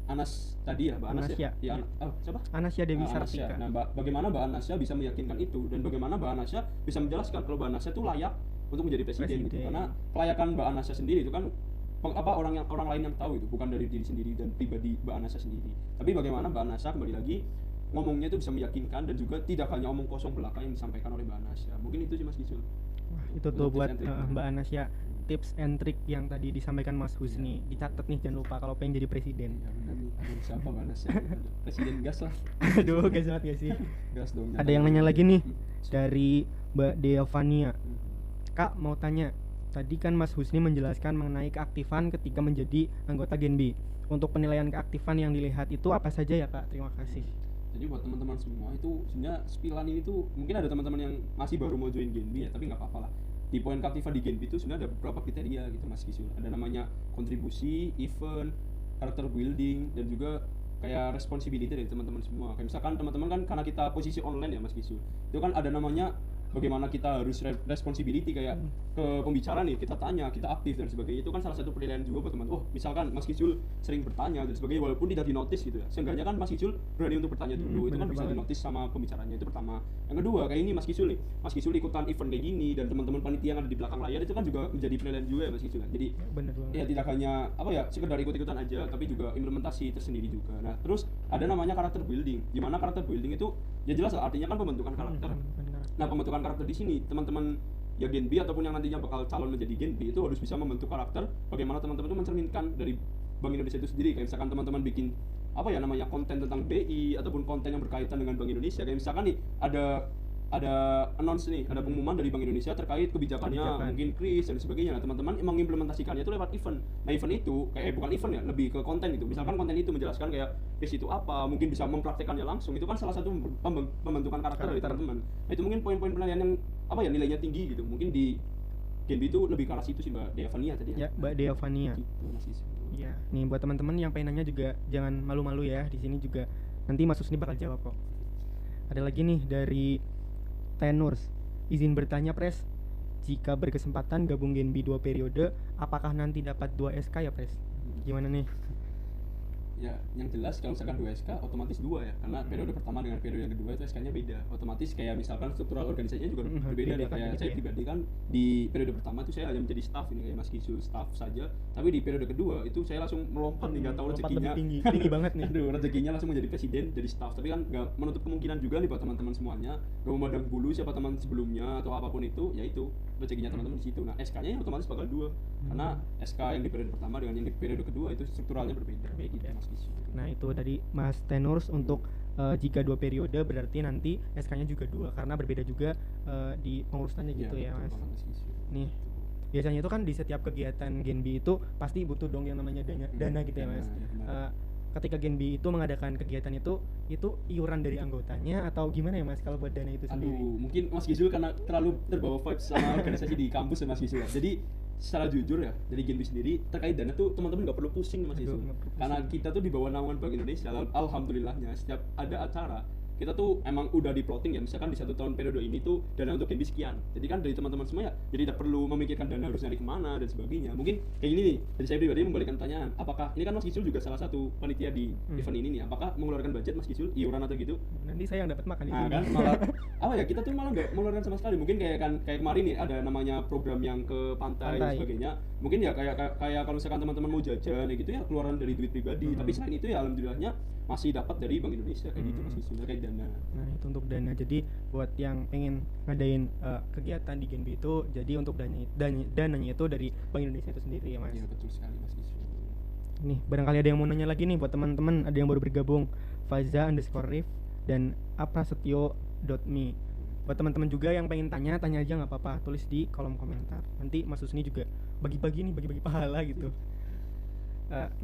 Anas tadi ya, Mbak Anas Anasya. ya. Siapa? Anasya Dewi Anasya. Sartika. Nah, bagaimana Mbak Anasya bisa meyakinkan itu, dan bagaimana Mbak Anasya bisa menjelaskan kalau Mbak Anasya itu layak untuk menjadi presiden gitu. Karena kelayakan Mbak Anasya sendiri itu kan orang lain yang tahu itu, bukan dari diri sendiri dan pribadi Mbak Anasya sendiri. Tapi bagaimana Mbak Anasya kembali lagi ngomongnya itu bisa meyakinkan dan juga tidak hanya omong kosong belaka yang disampaikan oleh Mbak Anasya. Mungkin itu sih Mas Gisul. Wah, itu tuh buat Mbak Anasya, tips and trick yang tadi disampaikan Mas Husni. Dicatat nih, jangan lupa kalau pengen jadi presiden. Ya benar nih. Aduh, siapa Mbak Anasya? Presiden gas lah. Aduh, gas banget gak sih? Gas dong. Ada yang nanya lagi nih dari Mbak Deovania. Kak mau tanya, tadi kan Mas Husni menjelaskan mengenai keaktifan ketika menjadi anggota Genbi. Untuk penilaian keaktifan yang dilihat itu apa saja ya Kak? Terima kasih. Jadi buat teman-teman semua itu sebenarnya spilan ini tuh mungkin ada teman-teman yang masih baru mau join Genbi ya, tapi nggak apa-apa lah. Di poin keaktifan di Genbi itu sebenarnya ada beberapa kriteria gitu Mas Gisul. Ada namanya kontribusi, event, karakter building, dan juga kayak responsibility dari teman-teman semua. Kayak misalkan teman-teman kan karena kita posisi online ya Mas Gisul, itu kan ada namanya bagaimana kita harus responsibility kayak ke pembicara nih, kita tanya, kita aktif dan sebagainya. Itu kan salah satu penilaian juga buat teman. Oh misalkan Mas Gisul sering bertanya dan sebagainya, walaupun tidak dinotis gitu ya, seenggaknya kan Mas Gisul berani untuk bertanya dulu. Itu kan bisa dinotis sama pembicaranya. Itu pertama. Yang kedua, kayak ini Mas Gisul nih, Mas Gisul ikutan event kayak gini dan teman-teman panitia yang ada di belakang layar itu kan juga menjadi penilaian juga ya Mas Gisul. Jadi Bener banget. ya tidak hanya apa ya sekedar ikut-ikutan aja, tapi juga implementasi tersendiri juga. Nah terus ada namanya karakter building. Gimana karakter building itu ya jelas lah, artinya kan pembentukan karakter. Nah pembentukan karakter di sini teman-teman ya Genbi ataupun yang nantinya bakal calon menjadi Genbi itu harus bisa membentuk karakter. Bagaimana teman-teman itu mencerminkan dari Bank Indonesia itu sendiri. Kayak misalkan teman-teman bikin apa ya namanya konten tentang BI ataupun konten yang berkaitan dengan Bank Indonesia. Kayak misalkan nih ada announce nih, ada pengumuman dari Bank Indonesia terkait kebijakannya, mungkin kris dan sebagainya. Nah teman-teman emang implementasikannya itu lewat event. Nah event itu kayak bukan event ya, lebih ke konten gitu. Misalkan konten itu menjelaskan kayak kris itu apa, mungkin bisa mempraktekannya langsung. Itu kan salah satu pembentukan karakter dari teman-teman. Nah itu mungkin poin-poin penilaian yang apa ya nilainya tinggi gitu. Mungkin di Genbi itu lebih ke arah situ sih Mbak Deavania tadi ya. Mbak Deavania. Iya. Nih buat teman-teman yang pengen nanya juga jangan malu-malu ya. Di sini juga nanti Mas Husni bakal jawab kok. Ada lagi nih dari Tenurs, izin bertanya Pres, jika berkesempatan gabung Genbi 2 periode, apakah nanti dapat 2 SK ya Pres? Gimana nih? Ya, yang jelas kalau misalkan 2 SK otomatis 2 ya, karena periode pertama dengan periode yang kedua itu SK-nya beda. Otomatis kayak misalkan struktural organisasinya juga berbeda. Kayak saya pribadi kan di periode pertama itu saya hanya menjadi staff ini kayak Mas Gisul, staff saja. Tapi di periode kedua itu saya langsung melompat nih, nggak tahu rezekinya tinggi banget nih. Aduh, rezekinya langsung menjadi presiden, jadi staff. Tapi kan nggak menutup kemungkinan juga nih buat teman-teman semuanya. Gak memandang bulu siapa teman sebelumnya atau apapun itu, ya itu rezekinya teman-teman di situ. Nah, SK-nya otomatis bakal 2. Karena SK yang di periode pertama dengan yang di periode kedua itu strukturalnya berbeda. Kayak gitu Mas. Nah itu tadi Mas Tenurs untuk jika 2 periode berarti nanti SK-nya juga 2 karena berbeda juga di pengurusannya gitu ya Mas. Nih biasanya itu kan di setiap kegiatan Genbi itu pasti butuh dong yang namanya dana gitu ya Mas. Ketika Genbi itu mengadakan kegiatan itu iuran dari anggotanya atau gimana ya Mas kalau buat dana itu sendiri? Aduh, mungkin Mas Gisul karena terlalu terbawa vibes sama organisasi di kampus ya Mas Gisul. Jadi secara jujur ya, dari Genbi sendiri terkait dana tuh teman-teman nggak perlu pusing Mas Gisul. Karena kita tuh di bawah naungan Bank Indonesia. Alhamdulillahnya setiap ada acara kita tuh emang udah di plotting ya, misalkan di 1 tahun periode ini tuh dana untuk Genbi sekian. Jadi kan dari teman-teman semua ya, jadi tidak perlu memikirkan dana harus nyari kemana dan sebagainya. Mungkin kayak gini nih, dari saya pribadi membalikan pertanyaan, apakah ini kan Mas Kisul juga salah satu panitia di event ini nih, apakah mengeluarkan budget Mas Kisul iuran atau gitu? Nanti saya yang dapat makan Nah kan malah apa ya, kita tuh malah nggak mengeluarkan sama sekali. Mungkin kayak kemarin nih ada namanya program yang ke pantai dan sebagainya. Mungkin ya kayak kalau misalkan teman-teman mau jajan ya gitu ya keluaran dari duit pribadi. Tapi selain itu ya alhamdulillahnya masih dapat dari Bank Indonesia kayak gitu Mas Kisul, kayak dana. Nah itu untuk dana. Jadi buat yang pengen ngadain kegiatan di Genbi itu, jadi untuk dananya itu dari Bank Indonesia itu sendiri ya Mas. Iya betul sekali Mas Kisul. Nih barangkali ada yang mau nanya lagi nih buat teman-teman, ada yang baru bergabung, Faza_Rif dan aprasetyo.me. Buat teman-teman juga yang pengen tanya aja nggak apa-apa, tulis di kolom komentar. Nanti Mas Husni juga bagi-bagi pahala gitu.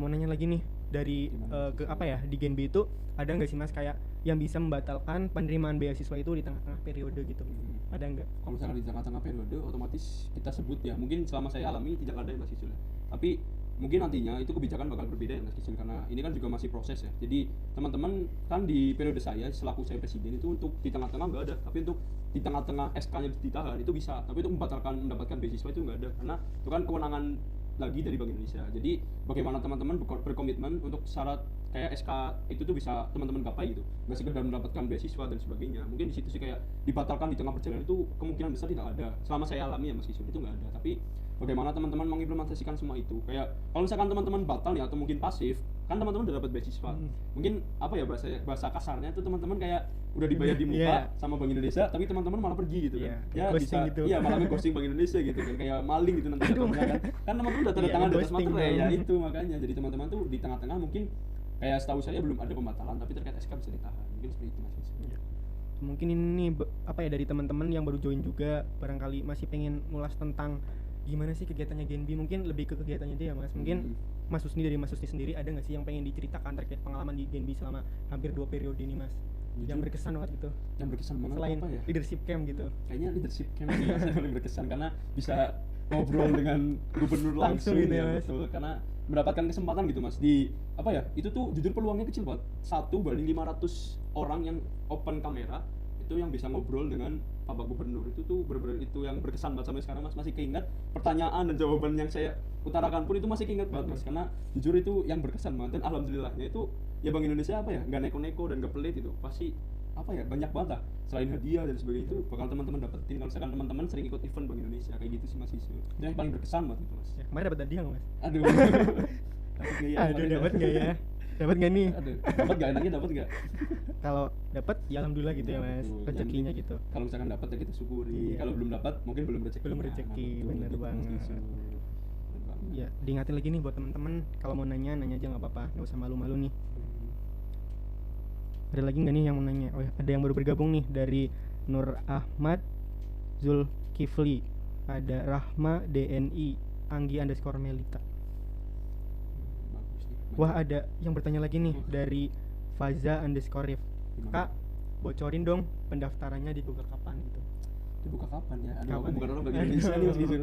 Mau nanya lagi nih dari ke apa ya, di Genbi itu ada nggak sih Mas kayak yang bisa membatalkan penerimaan beasiswa itu di tengah-tengah periode gitu? Ada nggak? Kalau misalkan di tengah-tengah periode otomatis kita sebut ya, mungkin selama saya alami tidak ada ya Mas Kisul. Tapi mungkin nantinya itu kebijakan bakal berbeda ya Mas Kisul, karena ini kan juga masih proses ya. Jadi teman-teman kan di periode saya selaku saya presiden itu untuk di tengah-tengah nggak ada, tapi untuk di tengah-tengah SK-nya ditahan itu bisa, tapi untuk mendapatkan beasiswa itu nggak ada, karena itu kan kewenangan lagi dari Bank Indonesia. Jadi bagaimana teman-teman berkomitmen untuk syarat kayak SK itu tuh bisa teman-teman gapai gitu, nggak sekedar mendapatkan beasiswa dan sebagainya. Mungkin di situ sih kayak dibatalkan di tengah perjalanan itu kemungkinan besar tidak ada. Selama saya alami ya Mas Kisul itu nggak ada. Tapi bagaimana teman-teman mengimplementasikan semua itu, kayak kalau misalkan teman-teman batal nih atau mungkin pasif, kan teman-teman udah dapat beasiswa. Mungkin apa ya bahasa kasarnya itu teman-teman kayak udah dibayar di muka sama Bank Indonesia, tapi teman-teman malah pergi gitu kan. Ya bisa gitu. Iya malah ghosting Bank Indonesia gitu kan, kayak maling gitu nanti kan teman-teman udah tanda tangan di atas materai ya itu makanya. Jadi teman-teman tuh di tengah-tengah mungkin kayak setahu saya belum ada pembatalan, tapi terkait SK bisa ditahan. Mungkin seperti itu Mas. Mungkin ini apa ya, dari teman-teman yang baru join juga barangkali masih pengen ngulas tentang gimana sih kegiatannya Genbi, mungkin lebih ke kegiatannya aja ya Mas. Mungkin Mas Husni dari Mas Husni sendiri ada nggak sih yang pengen diceritakan terkait pengalaman di Genbi selama hampir 2 periode ini Mas? Yang berkesan banget gitu. Yang berkesan banget selain apa ya? Leadership camp gitu. Kayaknya leadership camp sih yang paling berkesan, karena bisa ngobrol dengan gubernur langsung gitu ya Mas. Betul, karena mendapatkan kesempatan gitu Mas di apa ya, itu tuh jujur peluangnya kecil banget, 1/500 orang yang open kamera itu yang bisa ngobrol dengan Bapak Gubernur. Itu tuh benar-benar itu yang berkesan banget sampai sekarang Mas, masih keinget pertanyaan dan jawaban yang saya utarakan pun itu masih keinget banget Mas, karena jujur itu yang berkesan banget. Dan alhamdulillahnya itu ya Bank Indonesia apa ya, nggak neko-neko dan nggak pelit itu, pasti apa ya banyak banget lah, selain hadiah dan sebagainya itu bakal teman-teman dapetin kalau misalkan teman-teman sering ikut event Bank Indonesia kayak gitu sih Mas. Itu yang paling berkesan banget itu Mas. Ya, kemarin dapat hadiah nggak Mas? Aduh. Dapat nggak ya? Dapat nggak nih? Aduh, dapat nggak, enaknya dapat nggak? Kalau dapat ya alhamdulillah gitu ya Mas, betul. rezekinya gitu. Kalau misalkan dapat ya kita syukuri. Kalau belum dapat mungkin belum rezeki. Belum rezeki, bener banget. Ya, diingatin lagi nih buat teman-teman, kalau mau nanya aja nggak apa-apa, nggak usah malu-malu nih. Ada lagi nggak nih yang mau nanya? Oh ya, ada yang baru bergabung nih dari Nur Ahmad Zulkifli, ada Rahma DNI, Anggi_Melita. Wah, ada yang bertanya lagi nih dari Faza_Rif. Kak, bocorin dong pendaftarannya dibuka kapan gitu. Dibuka kapan ya? Aduh, Kapan aku bukan ya? orang Bank Indonesia nih Mas Kisul.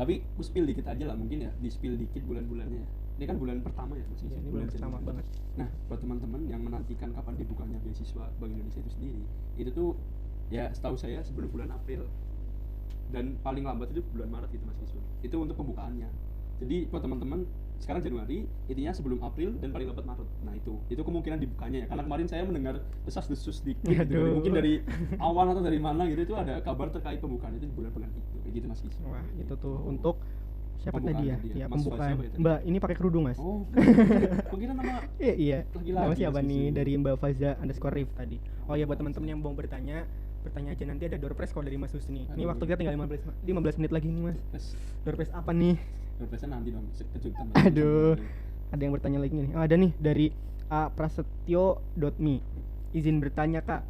Tapi aku spill dikit aja lah mungkin ya, di spill dikit bulan-bulannya. Ini kan bulan pertama ya Mas Kisul. Ini bulan pertama banget. Nah, buat teman-teman yang menantikan kapan dibukanya beasiswa Bank Indonesia itu sendiri, itu tuh ya setahu saya sebelum bulan April. Dan paling lambat itu bulan Maret gitu Mas Kisul. Itu untuk pembukaannya. Jadi buat teman-teman sekarang Januari, intinya sebelum April dan paling lambat Maret. Nah itu kemungkinan dibukanya ya. Karena kemarin saya mendengar desas-desus dikit gitu. Mungkin dari awal atau dari mana gitu itu ada kabar terkait pembukaan itu di bulan-bulan itu. Kayak gitu Mas Kisul. Wah, itu tuh untuk siapa pembukaan tadi ya? tadi ya. Ya, Mas pembukaan. siapa ya tadi? Mbak, ini pakai kerudung Mas. Oh, kira nama Iya. laki-laki Nama siapa Mas nih? Kisul. Dari Mbak Faza_Rif tadi. Oh ya, buat teman-teman yang mau bertanya aja, nanti ada door prize kalau dari Mas Husni. Ini waktu kita tinggal 15 menit lagi nih Mas. Door prize apa nih? Berpesan nanti dong, kejutan. Aduh, ada yang bertanya lagi nih. Oh, ada nih dari aprasetyo.me. Izin bertanya Kak,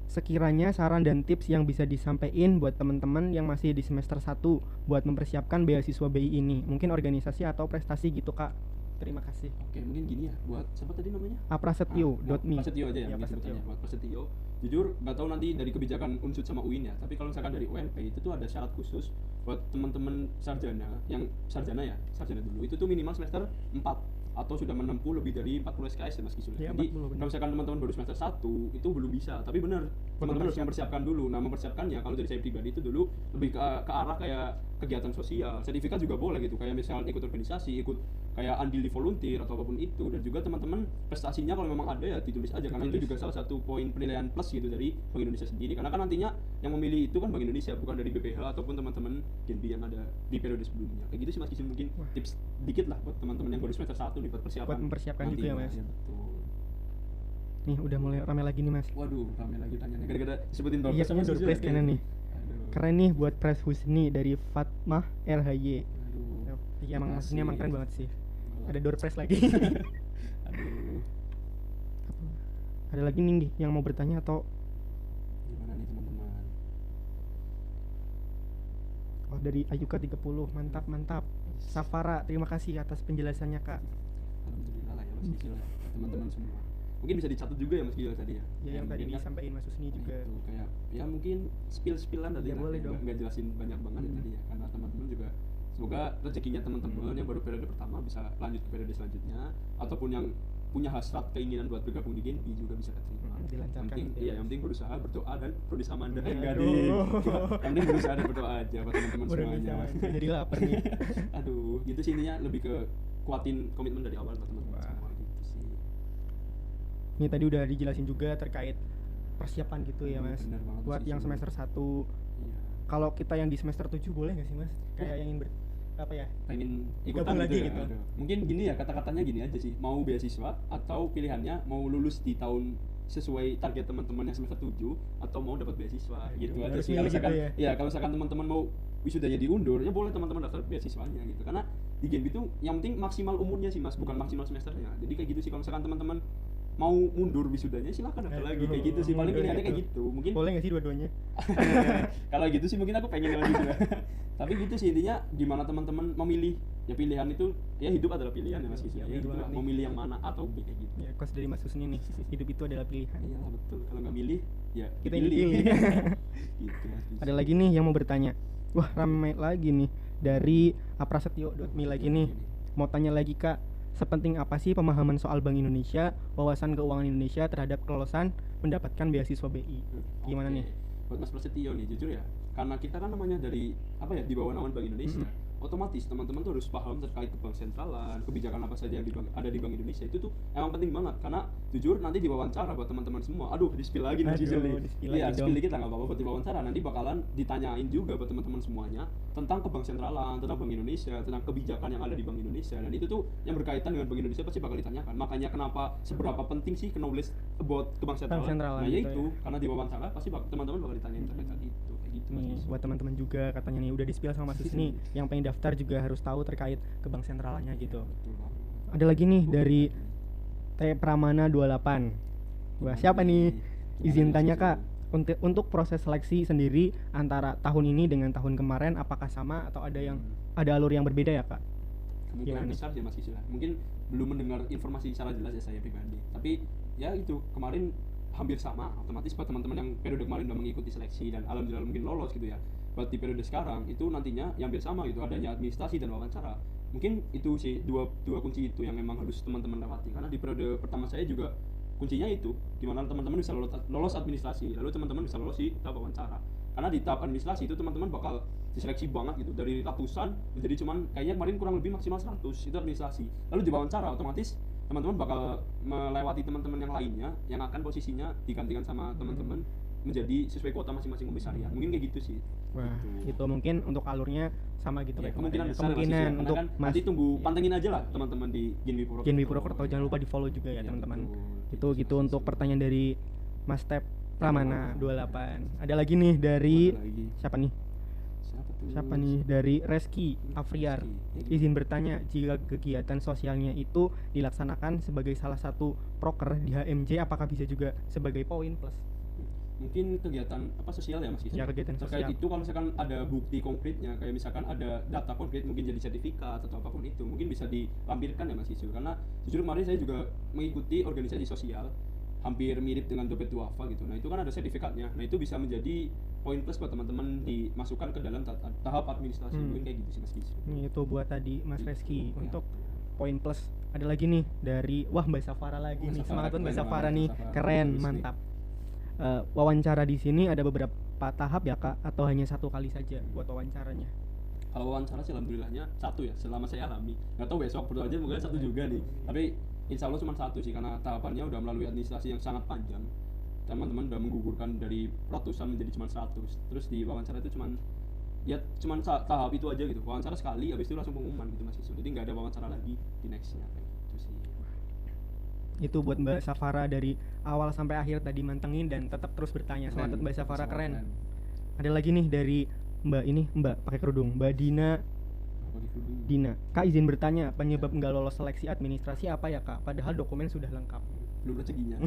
sekiranya saran dan tips yang bisa disampaikan buat teman-teman yang masih di semester 1 buat mempersiapkan beasiswa BI ini, mungkin organisasi atau prestasi gitu Kak. Terima kasih. Oke, mungkin gini ya, buat siapa tadi namanya? aprasetyo.me. Prasetyo aja ya, Ya, mungkin Prasetyo. sebutannya. Buat Prasetyo, jujur nggak tahu nanti dari kebijakan Unsud sama UIN ya, tapi kalau misalkan dari UNP itu tuh ada syarat khusus buat teman-teman sarjana yang sarjana dulu itu tuh minimal semester 4. atau sudah menempuh lebih dari 40 SKS ya Mas Gisul. Iya, Jadi 40 benar. kalau misalkan teman-teman baru semester 1 itu belum bisa, tapi benar teman-teman harus mempersiapkan dulu. Nah, mempersiapkannya kalau dari saya pribadi itu dulu lebih ke arah kayak kegiatan sosial. Sertifikat juga boleh gitu, kayak misalnya ikut organisasi, ikut kayak andil di volunteer atau apapun itu. Dan juga teman-teman prestasinya kalau memang ada ya ditulis aja, karena itu juga salah satu poin penilaian plus gitu dari Bank Indonesia sendiri. Karena kan nantinya yang memilih itu kan Bank Indonesia, bukan dari BPH ataupun teman-teman Genbi yang ada di periode sebelumnya. Kayak gitu sih Mas Gisul, mungkin tips dikit lah buat teman-teman yang baru semester 1 nih buat persiapan. Buat mempersiapkan juga ya, Mas. Ya, betul. Nih udah mulai rame lagi nih Mas. Waduh, rame lagi tanyanya. Gara-gara sebutin door Iya, prize sama door Gisul prize ya, kayaknya nih. Aduh. Keren nih buat Pres Husni dari Fatmah RHY. Aduh. Iya, emang Makasih. maksudnya emang keren banget sih. Ada door prize lagi. Aduh. Ada lagi nih yang mau bertanya atau Gimana nih teman-teman? oh, dari Ayuka 30. Mantap. Safara, terima kasih atas penjelasannya, Kak. Alhamdulillah lah ya Mas Gisul ya, teman-teman semua. Mungkin bisa dicatat juga ya Mas Gisul tadi ya. Ya yang tadi mungkin kan- disampaikan Mas Husni juga. Itu kayak ya mungkin spill-spillan tadi Ya, lah, boleh dong. nggak jelasin banyak banget ya tadi ya, karena teman-teman juga semoga rezekinya teman-teman yang baru periode pertama bisa lanjut ke periode selanjutnya, ataupun yang punya hasrat keinginan buat bergabung di Genbi juga bisa keterima. Dilancarkan Yang penting, gitu ya, iya, Mas. yang penting berusaha, berdoa dan produksi amanda. Aduh. Enggak ding. Yang penting berusaha dan berdoa aja buat teman-teman Udah semuanya. bisa, Mas. Jadi lapar nih. Aduh, gitu sih intinya, lebih ke kuatin komitmen dari awal buat teman-teman Wah. semua gitu sih. Ini tadi udah dijelasin juga terkait persiapan gitu ya, Mas. Bener banget, Buat Mas yang Gisul. semester 1. Iya. Kalau kita yang di semester 7 boleh nggak sih, Mas? Kayak yang ingin apa ya? Pengen Gabung ikutan lagi ya? gitu. Aduh. Mungkin gini ya, kata-katanya gini aja sih, mau beasiswa atau pilihannya mau lulus di tahun sesuai target teman-teman yang semester 7 atau mau dapat beasiswa gitu aja harus sih. milih Kalau misalkan gitu ya. kalau misalkan teman-teman mau wisudanya diundur, ya boleh teman-teman daftar beasiswanya gitu. Karena di Genbi itu yang penting maksimal umurnya sih Mas, bukan maksimal semesternya. Jadi kayak gitu sih, kalau misalkan teman-teman mau mundur wisudanya silahkan daftar lagi kayak gitu sih. Paling Mundur pilihannya kayak gitu. gitu. Mungkin Boleh nggak sih dua-duanya? kalau gitu sih mungkin aku pengen lagi gitu. Tapi gitu sih intinya, gimana teman-teman memilih, ya pilihan itu ya hidup adalah pilihan ya Mas Gisul. Ya, Ya, bener gitu banget lah, nih. mau milih yang mana A atau B kayak gitu. Ya, kos dari Mas Husni nih. Hidup itu adalah pilihan. Iyalah betul, kalau nggak milih ya Kita yang dipilih. Gitu Mas Gisul. Ada lagi nih yang mau bertanya. Wah, ramai lagi nih dari Aprasetyo.me lagi nih. Mau tanya lagi, Kak, sepenting apa sih pemahaman soal Bank Indonesia, wawasan keuangan Indonesia terhadap kelolosan mendapatkan beasiswa BI? Gimana Oke. nih? Buat Mas Prasetyo nih, jujur ya, karena kita kan namanya dari apa ya, di bawah naungan Bank Indonesia, otomatis teman-teman tuh harus paham terkait ke bank sentralan, kebijakan apa saja yang ada di Bank Indonesia. Itu tuh emang penting banget, karena jujur nanti di wawancara buat teman-teman semua, aduh di spill lagi nih Aduh, Gisul nih. di-spill Iya, lagi spill dong. dikit lah nggak apa-apa. Buat di wawancara nanti bakalan ditanyain juga buat teman-teman semuanya tentang ke bank sentralan, tentang Bank Indonesia, tentang kebijakan yang ada di Bank Indonesia, dan itu tuh yang berkaitan dengan Bank Indonesia pasti bakal ditanyakan. Makanya kenapa seberapa penting sih knowledge about ke bank sentralan? sentralan Nah, gitu yaitu ya. karena di wawancara pasti teman-teman bakal ditanyain terkait hal itu kayak gitu Mas Nih, Gisul. buat teman-teman juga katanya nih udah di-spill sama Mas Husni, yang pengen daftar juga harus tahu terkait ke bank sentralannya gitu. Betul banget. Ada lagi nih dari T Pramana 28. Wah, siapa nih? Izin tanya, Kak, untuk proses seleksi sendiri antara tahun ini dengan tahun kemarin apakah sama atau ada alur yang berbeda ya, Kak? Kemungkinan Gimana? besar ya Mas Gisul. Mungkin belum mendengar informasi secara jelas ya saya pribadi. Tapi ya itu kemarin hampir sama, otomatis buat teman-teman yang periode kemarin udah mengikuti seleksi dan alhamdulillah mungkin lolos gitu ya. Buat di periode sekarang itu nantinya yang hampir sama gitu, adanya administrasi dan wawancara. Mungkin itu sih dua kunci itu yang memang harus teman-teman lewati, karena di periode pertama saya juga kuncinya itu gimana teman-teman bisa lolos administrasi, lalu teman-teman bisa lolos di tahap wawancara. Karena di tahap administrasi itu teman-teman bakal diseleksi banget gitu, dari ratusan jadi cuman kayaknya kemarin kurang lebih maksimal 100 itu administrasi. Lalu di wawancara otomatis teman-teman bakal melewati teman-teman yang lainnya yang akan posisinya digantikan sama teman-teman menjadi sesuai kuota masing-masing komisariat. Mungkin kayak gitu sih. Wah, Gitu. itu mungkin untuk alurnya sama gitu Ya, kayak kemungkinan kemarin. besar Kemungkinan Mas Gisul. untuk Karena kan Mas nanti tunggu pantengin aja lah teman-teman di Genbi Purwokerto. Genbi Purwokerto, jangan lupa di follow juga ya, Iya, teman-teman. betul. Itu Gitu, gitu Mas untuk Gisul. pertanyaan dari Mas Tep Pramana 28. Ada lagi nih dari Ada lagi. siapa nih? Siapa tuh? Siapa nih? Dari Reski Afriar. Reski. Izin bertanya, jika kegiatan sosialnya itu dilaksanakan sebagai salah satu proker di HMJ, apakah bisa juga sebagai poin plus? Mungkin kegiatan apa sosial ya Mas Gisul? Ya, kegiatan Terkait sosial. itu kalau misalkan ada bukti konkretnya, kayak misalkan ada data konkret mungkin jadi sertifikat atau apapun itu, mungkin bisa dilampirkan ya Mas Gisul. Karena jujur kemarin saya juga mengikuti organisasi sosial hampir mirip dengan dompet duafa gitu. Nah, itu kan ada sertifikatnya. Nah, itu bisa menjadi poin plus buat teman-teman dimasukkan ke dalam tahap administrasi. Mungkin kayak gitu sih Mas Gisul. Nih itu buat tadi Mas Gitu. Reski. Ya. Untuk poin plus ada lagi nih dari Mbak Safara lagi nih. Semangat banget Mbak Safara nih. Keren, mantap. Wawancara di sini ada beberapa tahap ya Kak, atau hanya satu kali saja buat wawancaranya? Kalau wawancara sih alhamdulillahnya satu ya, selama saya alami. Nggak tahu besok berdua aja mungkin satu juga nih. Tapi insya Allah cuma satu sih, karena tahapannya udah melalui administrasi yang sangat panjang. Teman-teman udah menggugurkan dari ratusan menjadi cuma 100. Terus di wawancara itu cuma tahap itu aja gitu. Wawancara sekali, habis itu langsung pengumuman gitu Mas Kisu. Jadi nggak ada wawancara lagi di nextnya kayak gitu sih. Itu buat Mbak Safara dari awal sampai akhir tadi mantengin dan tetap terus bertanya. Semangat Mbak Safara, keren. Ada lagi nih dari Mbak pakai kerudung, Mbak Dina. Kak izin bertanya, penyebab nggak lolos seleksi administrasi apa ya Kak? Padahal dokumen sudah lengkap. Belum rezekinya.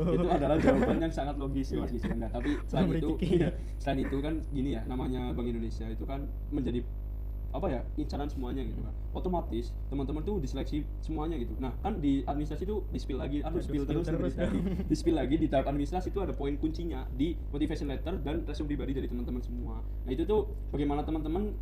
Itu adalah jawaban yang sangat logis ya Mas Kisu. Enggak, tapi selain itu kan gini ya, namanya Bank Indonesia itu kan menjadi incaran semuanya gitu kan. Otomatis teman-teman tuh diseleksi semuanya gitu. Nah, kan di administrasi itu di-spill lagi, di-spill lagi di tahap administrasi itu ada poin kuncinya di motivation letter dan resume pribadi dari teman-teman semua. Nah, itu tuh bagaimana teman-teman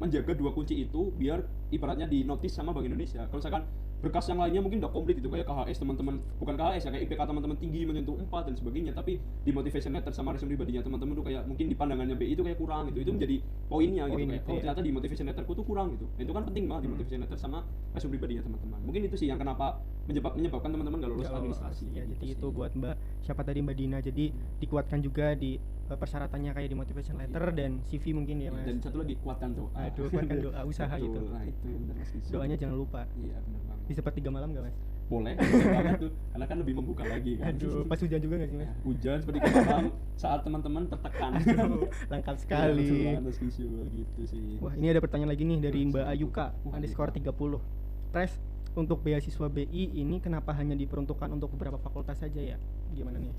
menjaga dua kunci itu biar ibaratnya di notice sama Bank Indonesia. Kalau misalkan berkas yang lainnya mungkin udah komplit gitu, kayak KHS teman-teman, bukan KHS ya, kayak IPK teman-teman tinggi menyentuh 4 dan sebagainya, tapi di motivation letter sama resume pribadinya teman-teman tuh kayak mungkin di pandangannya BI itu kayak kurang gitu. Itu menjadi poinnya gitu, kayak ternyata di motivation letterku tuh kurang gitu. Nah, itu kan penting banget di motivation letter sama resume pribadinya teman-teman. Mungkin itu sih yang kenapa menyebabkan teman-teman gak lulus administrasi. Ya, jadi itu buat siapa tadi Mbak Dina. Jadi dikuatkan juga di persyaratannya kayak di motivation letter dan CV mungkin ya Mas. Dan satu lagi, kuatkan doa. Kuatkan doa, usaha itu. Nah, itu benar Mas. Doanya jangan lupa. Iya, benar banget. Di sepertiga malam gak Mas? Boleh banget tuh, karena kan lebih membuka lagi kan. Pas hujan juga gak sih Mas? Hujan sepertiga malam saat teman-teman tertekan. Lengkap sekali. Gitu sih. Wah, ini ada pertanyaan lagi nih dari Mbak Ayuka _30. Pres, untuk beasiswa BI ini kenapa hanya diperuntukkan untuk beberapa fakultas saja ya? Gimana nih?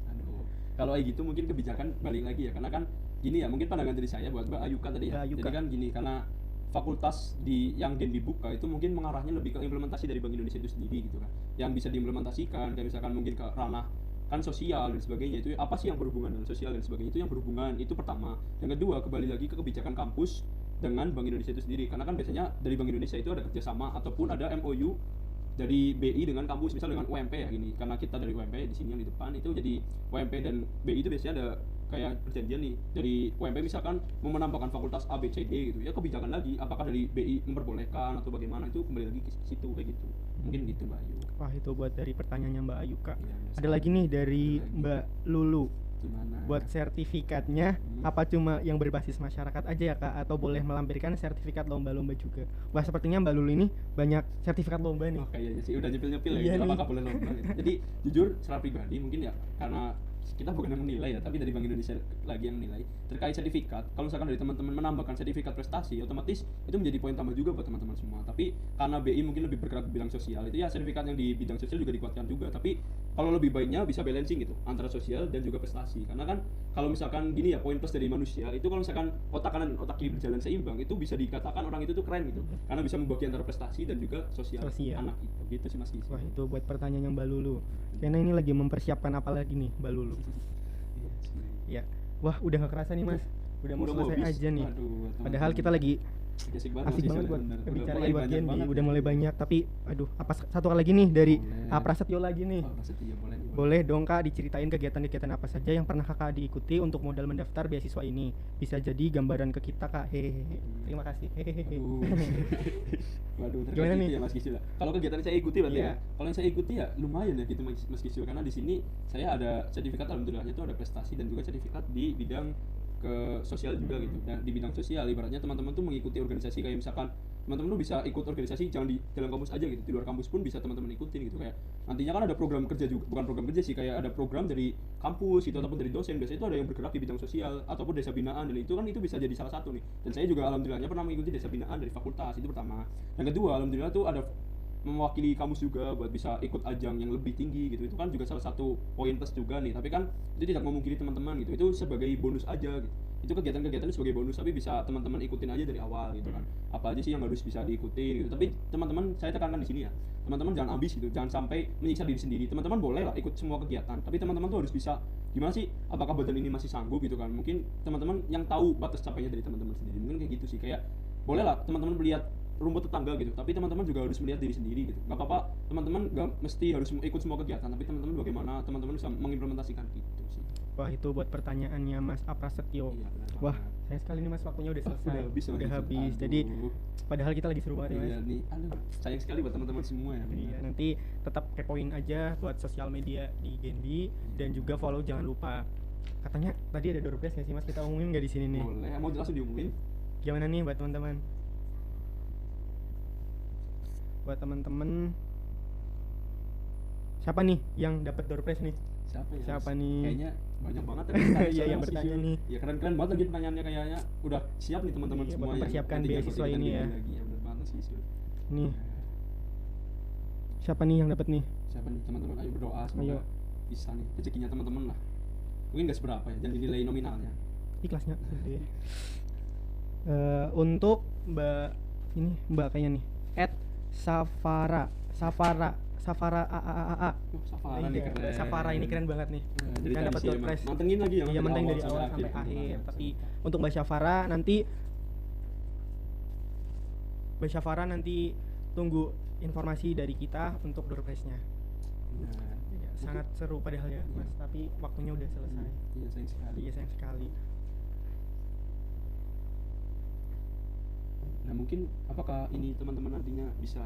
Kalau kayak gitu mungkin kebijakan balik lagi ya, karena kan gini ya, mungkin pandangan dari saya buat Mbak Ayuka tadi ya. Jadi kan gini, karena fakultas yang dibuka itu mungkin mengarahnya lebih ke implementasi dari Bank Indonesia itu sendiri gitu kan, yang bisa diimplementasikan, kayak misalkan mungkin ke ranah kan sosial dan sebagainya. Itu apa sih yang berhubungan dengan sosial dan sebagainya, itu yang berhubungan, itu pertama. Yang kedua, kembali lagi ke kebijakan kampus dengan Bank Indonesia itu sendiri, karena kan biasanya dari Bank Indonesia itu ada kerjasama ataupun ada MOU dari BI dengan kampus, misal dengan UMP ya gini, karena kita dari UMP di sini yang di depan itu, jadi UMP dan BI itu biasanya ada kayak perjanjian nih. Dari UMP misalkan mau menambahkan fakultas A, B, C, D gitu ya, kebijakan lagi apakah dari BI memperbolehkan atau bagaimana, itu kembali lagi ke situ kayak gitu. Mungkin gitu Mbak Ayu. Wah, itu buat dari pertanyaannya Mbak Ayu Kak. Ada lagi nih dari Mbak Lulu. Gimana? Buat sertifikatnya apa cuma yang berbasis masyarakat aja ya Kak, atau boleh melampirkan sertifikat lomba-lomba juga? Wah, sepertinya Mbak Lulu ini banyak sertifikat lomba nih. Kayaknya sih udah nyepil-nyepil ya gitu, apakah boleh lomba gitu. Jadi jujur secara pribadi mungkin ya, karena kita bukan yang menilai ya, tapi dari Bank Indonesia lagi yang menilai terkait sertifikat. Kalau misalkan dari teman-teman menambahkan sertifikat prestasi, otomatis itu menjadi poin tambah juga buat teman-teman semua. Tapi karena BI mungkin lebih bergerak di bidang sosial, itu ya sertifikat yang di bidang sosial juga dikuatkan juga. Tapi kalau lebih baiknya bisa balancing gitu antara sosial dan juga prestasi. Karena kan kalau misalkan gini ya, poin plus dari manusia itu kalau misalkan otak kanan dan otak kiri berjalan seimbang, itu bisa dikatakan orang itu tuh keren gitu. Karena bisa membagi antara prestasi dan juga sosial. Anak itu. Gitu sih Mas Kisi. Wah, itu buat pertanyaan yang Mbak Lulu. Karena ini lagi mempersiapkan apa lagi nih Mbak Lulu? Ya, wah udah gak kerasa nih Mas, udah mau selesai aja nih. Padahal kita lagi asik banget buat bicara buat Gen B, udah mulai banyak. Tapi aduh, apa satu lagi nih dari Prasetyo lagi nih. Boleh dong Kak diceritain kegiatan-kegiatan apa saja yang pernah Kakak diikuti untuk modal mendaftar beasiswa ini. Bisa jadi gambaran ke kita Kak. Hehehe. Terima kasih. Hehehe. Waduh, gimana nih ya Mas Kisyu? Kalau kegiatan yang saya ikuti berarti ya. Kalau yang saya ikuti ya lumayan ya gitu Mas Kisyu, karena di sini saya ada sertifikat, alhamdulillahnya itu ada prestasi dan juga sertifikat di bidang ke sosial juga gitu. Nah, di bidang sosial ibaratnya teman-teman tuh mengikuti organisasi, kayak misalkan teman-teman tuh bisa ikut organisasi jangan di dalam kampus aja gitu, di luar kampus pun bisa teman-teman ikutin gitu. Kayak nantinya kan ada program kerja juga, bukan program kerja sih, kayak ada program dari kampus gitu ataupun dari dosen, biasanya itu ada yang bergerak di bidang sosial ataupun desa binaan, dan itu kan itu bisa jadi salah satu nih. Dan saya juga alhamdulillahnya pernah mengikuti desa binaan dari fakultas, itu pertama. Yang kedua, alhamdulillah tuh ada mewakili kampus juga buat bisa ikut ajang yang lebih tinggi gitu. Itu kan juga salah satu poin plus juga nih, tapi kan itu tidak memungkiri teman-teman gitu, itu sebagai bonus aja gitu. Itu kegiatan-kegiatan sebagai bonus, tapi bisa teman-teman ikutin aja dari awal gitu kan. Apa aja sih yang harus bisa diikuti gitu. Tapi teman-teman, saya tekankan di sini ya, teman-teman jangan ambis gitu, jangan sampai menyiksa diri sendiri. Teman-teman boleh lah ikut semua kegiatan, tapi teman-teman tuh harus bisa gimana sih, apakah badan ini masih sanggup gitu kan. Mungkin teman-teman yang tahu batas capainya dari teman-teman sendiri, mungkin kayak gitu sih. Kayak boleh lah teman-teman melihat rumput tetangga gitu, tapi teman-teman juga harus melihat diri sendiri gitu. Gak apa-apa teman-teman gak mesti harus ikut semua kegiatan, tapi teman-teman bagaimana teman-teman bisa mengimplementasikan gitu sih. Wah, itu buat pertanyaannya Mas Aprasetyo. Iya, benar banget. Wah, sayang sekali nih Mas, waktunya udah selesai. Udah habis. Udah habis. Aduh. Jadi padahal kita lagi seru banget ya, Mas. Iya nih, aduh, sayang sekali buat teman-teman semua ya. Iya, nanti tetap kepoin aja buat sosial media di Genbi dan juga follow, jangan lupa. Katanya tadi ada door prize nggak sih Mas? Kita umumin nggak di sini nih? Boleh, mau langsung diumumin? Gimana nih buat teman-teman? Buat teman-teman, siapa nih yang dapat door prize nih? Siapa ya? Siapa nih? Kayaknya banyak banget ya. Iya, yang bertanya nih. Ya keren-keren banget lagi pertanyaannya, kayaknya udah siap nih teman-teman Iya, semua buat yang mempersiapkan nanti beasiswa ikutan ini ya. lagi. Ya bener banget sih Sul. Nih, siapa nih yang dapat nih? Siapa nih teman-teman, ayo berdoa semoga Ayo. bisa nih rezekinya teman-teman lah. Mungkin nggak seberapa ya, jangan dinilai nominalnya. Ikhlasnya gede. Untuk Mbak kayaknya nih Safara AAAA. Oh, Safara nih Iya, keren. Safara ini keren banget nih. Nah, jadi Kan tadi dapat sih door emang prize. mantengin lagi ya, Iya, manteng dari awal sampai sampai akhir. akhir. Tapi untuk Mbak Syafara nanti tunggu informasi dari kita untuk door prize-nya. Nah, Iya, sangat seru padahal ya Mas, tapi waktunya udah selesai. iya sayang sekali. Iya, sayang sekali. Nah mungkin apakah ini teman-teman nantinya bisa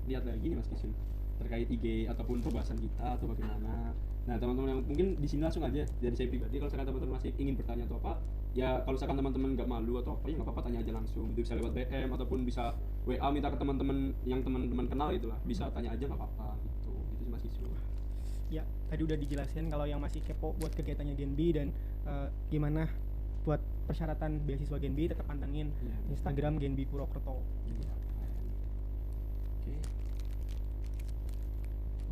lihat lagi nih Mas Kisun terkait IG ataupun pembahasan kita atau bagaimana. Nah teman-teman yang mungkin di sini langsung aja dari saya pribadi, kalau misalkan teman-teman masih ingin bertanya atau apa, ya kalau misalkan teman-teman nggak malu atau apa ya nggak apa-apa, tanya aja langsung. Itu bisa lewat DM ataupun bisa WA minta ke teman-teman yang teman-teman kenal itulah, bisa tanya aja nggak apa-apa gitu. Itu sih Mas Kisun. Ya, tadi udah dijelasin kalau yang masih kepo buat kegiatannya Genbi dan gimana buat persyaratan beasiswa Genbi, tetap pantengin Iya. Instagram Genbi Purwokerto. Iya. Oke.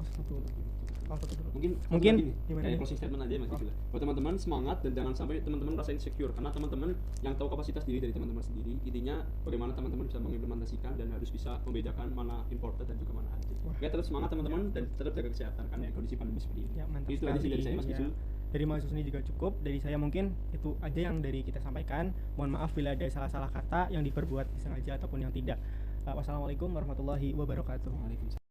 Oh, satu dulu. Mungkin Mungkin lagi nih, gimana kayak nih? closing statement aja Mas Gila. Buat teman-teman semangat dan jangan sampai teman-teman merasa insecure, karena teman-teman yang tahu kapasitas diri dari teman-teman sendiri. Intinya bagaimana teman-teman bisa mengimplementasikan dan harus bisa membedakan mana imported dan juga mana asli. Wah. Oke, tetap semangat teman-teman dan tetap jaga kesehatan karena kondisi pandemi seperti ini. Ya, mantap Itu aja sih dari saya Mas Ya. Gisul. Dari Mas Husni juga cukup. Dari saya mungkin itu aja yang dari kita sampaikan. Mohon maaf bila ada salah-salah kata yang diperbuat disengaja ataupun yang tidak. Wassalamualaikum warahmatullahi wabarakatuh. Waalaikumsalam.